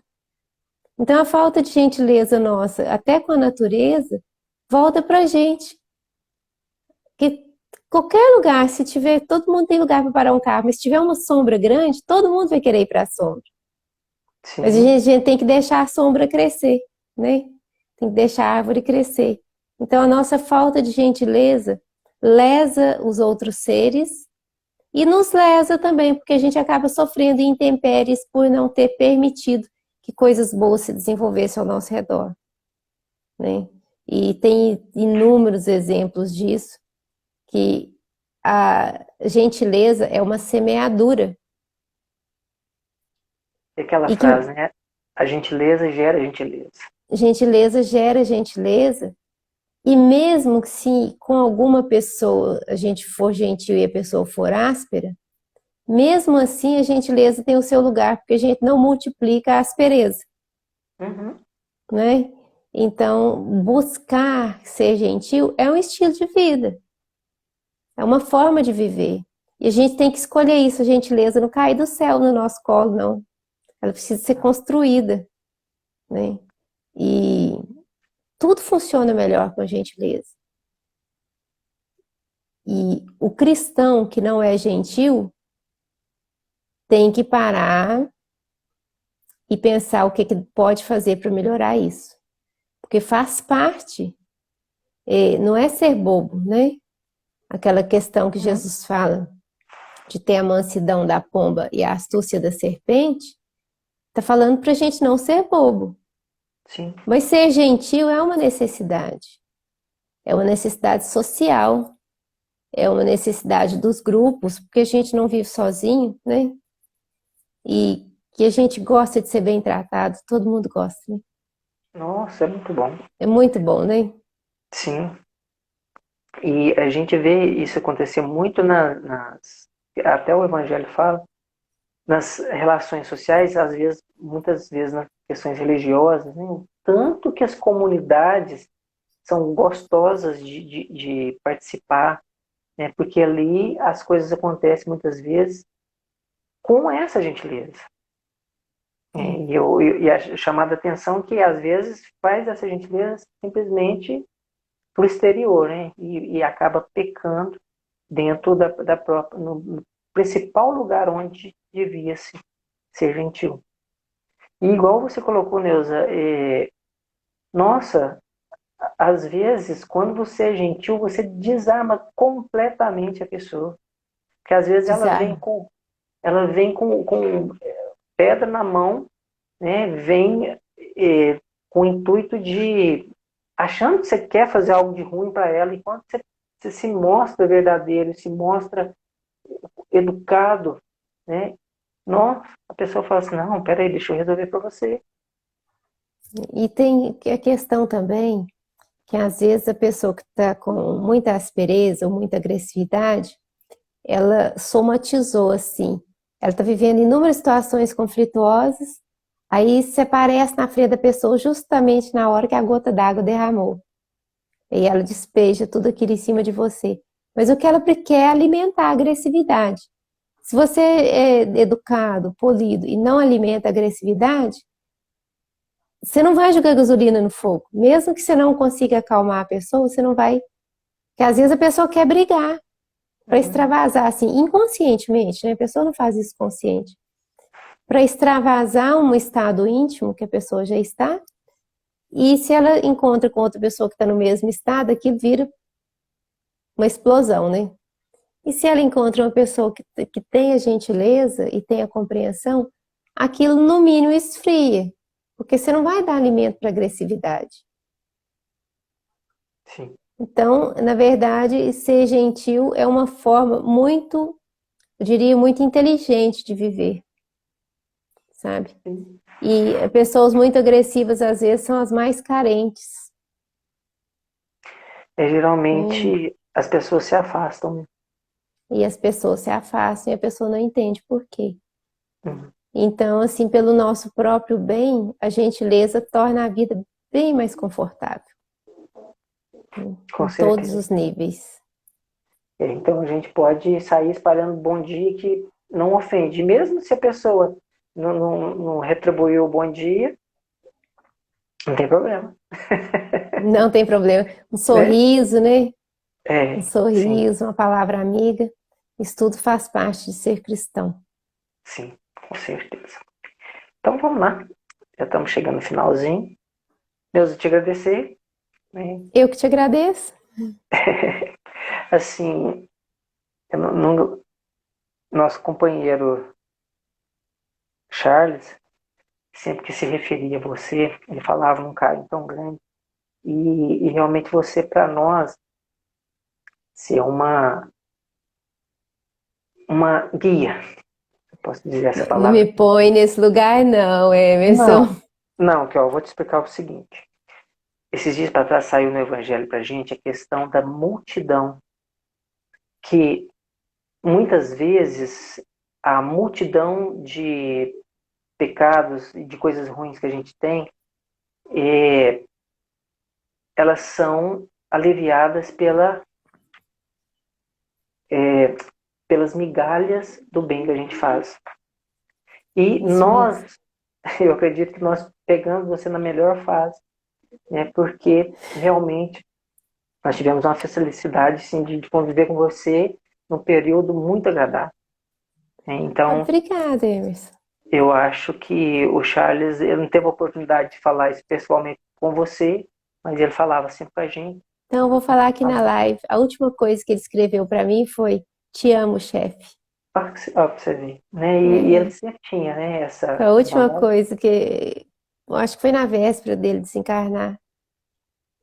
Então a falta de gentileza nossa, até com a natureza, volta para a gente. Porque qualquer lugar, se tiver, todo mundo tem lugar para parar um carro, mas se tiver uma sombra grande, todo mundo vai querer ir para a sombra. Mas
Sim.
a gente tem que deixar a sombra crescer, né? Tem que deixar a árvore crescer. Então a nossa falta de gentileza lesa os outros seres e nos lesa também, porque a gente acaba sofrendo intempéries por não ter permitido que coisas boas se desenvolvessem ao nosso redor, né? E tem inúmeros exemplos disso, que a gentileza é uma semeadura.
E aquela
E que
frase, né? A gentileza gera gentileza.
gentileza gera gentileza, e mesmo que se com alguma pessoa a gente for gentil e a pessoa for áspera, mesmo assim a gentileza tem o seu lugar, porque a gente não multiplica a aspereza,
Uhum.
né? Então, buscar ser gentil é um estilo de vida, é uma forma de viver. E a gente tem que escolher isso, a gentileza não cai do céu no nosso colo, não. Ela precisa ser construída, né? E tudo funciona melhor com a gentileza. E o cristão que não é gentil tem que parar e pensar o que pode fazer para melhorar isso. Porque faz parte, não é ser bobo, né? Aquela questão que
Uhum.
Jesus fala de ter a mansidão da pomba e a astúcia da serpente, está falando para a gente não ser bobo.
Sim.
Mas ser gentil é uma necessidade. É uma necessidade social, é uma necessidade dos grupos, porque a gente não vive sozinho, né? E que a gente gosta de ser bem tratado, todo mundo gosta, né?
Nossa, é muito bom.
É muito bom, né?
Sim. E a gente vê isso acontecer muito até o Evangelho fala, nas relações sociais, às vezes, muitas vezes nas questões religiosas, né? Tanto que as comunidades são gostosas de participar, né? Porque ali as coisas acontecem muitas vezes com essa gentileza. E a chamada atenção que às vezes faz essa gentileza simplesmente para o exterior, né? E acaba pecando dentro da própria, no principal lugar onde devia-se ser gentil. E igual você colocou, Neuza, nossa, às vezes, quando você é gentil, você desarma completamente a pessoa. Porque às vezes
Desarma.
ela vem com pedra na mão, né? Vem com o intuito de achando que você quer fazer algo de ruim para ela, e quando você se mostra verdadeiro, se mostra educado, né? Nossa, a pessoa fala assim, não, peraí, deixa eu resolver para você.
E tem a questão também que às vezes a pessoa que está com muita aspereza ou muita agressividade, ela somatizou assim. Ela está vivendo inúmeras situações conflituosas, aí você aparece na frente da pessoa justamente na hora que a gota d'água derramou. E ela despeja tudo aquilo em cima de você. Mas o que ela quer é alimentar a agressividade. Se você é educado, polido e não alimenta a agressividade, você não vai jogar gasolina no fogo. Mesmo que você não consiga acalmar a pessoa, você não vai. Porque às vezes a pessoa quer brigar para extravasar, assim, inconscientemente, né? A pessoa não faz isso consciente. Para extravasar um estado íntimo que a pessoa já está, e se ela encontra com outra pessoa que está no mesmo estado, aquilo vira uma explosão, né? E se ela encontra uma pessoa que tem a gentileza e tem a compreensão, aquilo no mínimo esfria, porque você não vai dar alimento para agressividade.
Sim.
Então, na verdade, ser gentil é uma forma muito, eu diria, muito inteligente de viver, sabe?
Sim.
E pessoas muito agressivas, às vezes, são as mais carentes, né?
Geralmente as pessoas se afastam, né?
E as pessoas se afastam e a pessoa não entende por quê.
Uhum.
Então, assim, pelo nosso próprio bem, a gentileza torna a vida bem mais confortável, né?
Com
Em todos
certeza.
os níveis.
Então a gente pode sair espalhando bom dia que não ofende. Mesmo se a pessoa não retribuiu o bom dia, não tem problema.
Não tem problema. Um
Né?
sorriso, né? Um
Sim,
sorriso, uma palavra amiga. Isso tudo faz parte de ser cristão.
sim, com certeza. Então vamos lá. Já estamos chegando no finalzinho. Deus, eu te agradecer. Né?
Eu que te agradeço.
Assim, nosso companheiro Charles, sempre que se referia a você, ele falava num carinho tão grande. E realmente você, para nós, ser uma guia. Eu posso dizer essa
Não
palavra?
me põe nesse lugar, não, Emerson.
Não, não, que ó, eu vou te explicar o seguinte. Esses dias para trás saiu no Evangelho para a gente a questão da multidão, que muitas vezes a multidão de pecados e de coisas ruins que a gente tem, é, elas são aliviadas é, pelas migalhas do bem que a gente faz. E
Isso mesmo.
nós, eu acredito que nós pegamos você na melhor fase, né? Porque realmente nós tivemos uma felicidade sim, de conviver com você num período muito agradável, né? Então,
Obrigada, Emerson.
eu acho que o Charles ele não teve a oportunidade de falar isso pessoalmente com você, mas ele falava sempre com a gente.
Então, eu vou falar aqui na live. A última coisa que ele escreveu para mim foi: Te amo, chefe.
Ó, pra você ver, né? E ele
É,
sempre tinha, né,
foi
essa
a última
bondade.
coisa que eu acho que foi na véspera dele desencarnar,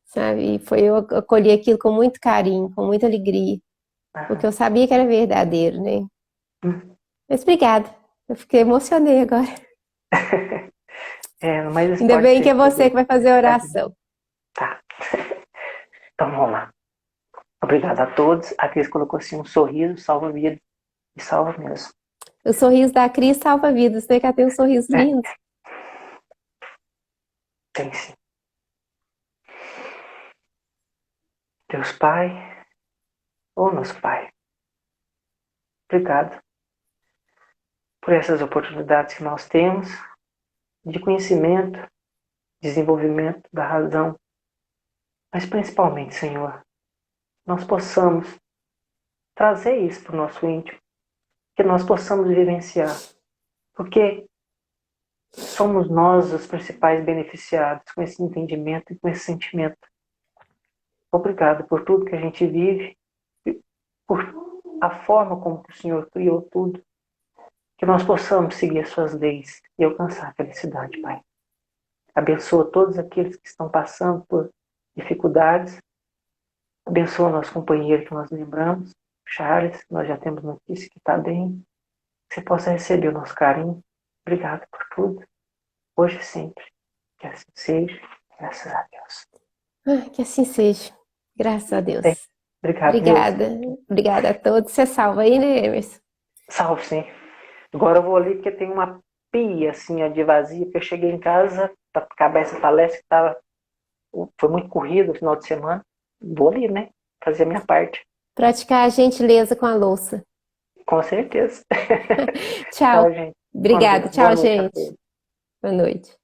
sabe? E foi eu acolhi aquilo com muito carinho, com muita alegria, porque
Ah,
eu sabia que era verdadeiro, né? Mas obrigada. Eu fiquei emocionei agora.
mas isso
Ainda
pode
bem que
ser
é você
tudo.
que vai fazer a oração.
Tá, então vamos lá. Obrigado a todos. A Cris colocou assim um sorriso, salva vida e salva mesmo.
O sorriso da Cris salva vidas, né? Que ela tem um sorriso
É,
lindo.
tem sim. Deus Pai, ô nosso Pai, obrigado por essas oportunidades que nós temos de conhecimento, desenvolvimento da razão, mas principalmente, Senhor, nós possamos trazer isso para o nosso íntimo, que nós possamos vivenciar, porque somos nós os principais beneficiados com esse entendimento e com esse sentimento. Obrigado por tudo que a gente vive, por a forma como o Senhor criou tudo, que nós possamos seguir as suas leis e alcançar a felicidade, Pai. Abençoa todos aqueles que estão passando por dificuldades. Abençoa o nosso companheiro que nós lembramos, Charles, que nós já temos notícia que está bem. Que você possa receber o nosso carinho. Obrigado por tudo, hoje e sempre. Que assim seja, graças a Deus.
Ah, que assim seja. Graças a
Bem,
Deus.
obrigado, Deus.
Obrigada. Obrigada a todos. Você salva aí, né, Emerson?
Salve, sim. Agora eu vou ali porque tem uma pia assim, ó, de vazia, porque eu cheguei em casa, para acabar essa palestra que foi muito corrido no final de semana. Vou ali, né? Fazer a minha parte.
Praticar a gentileza com a louça.
Com certeza. Tchau,
Tchau.
gente. Com
Obrigada.
Deus. Boa
Tchau,
noite a
gente.
todos.
Boa noite.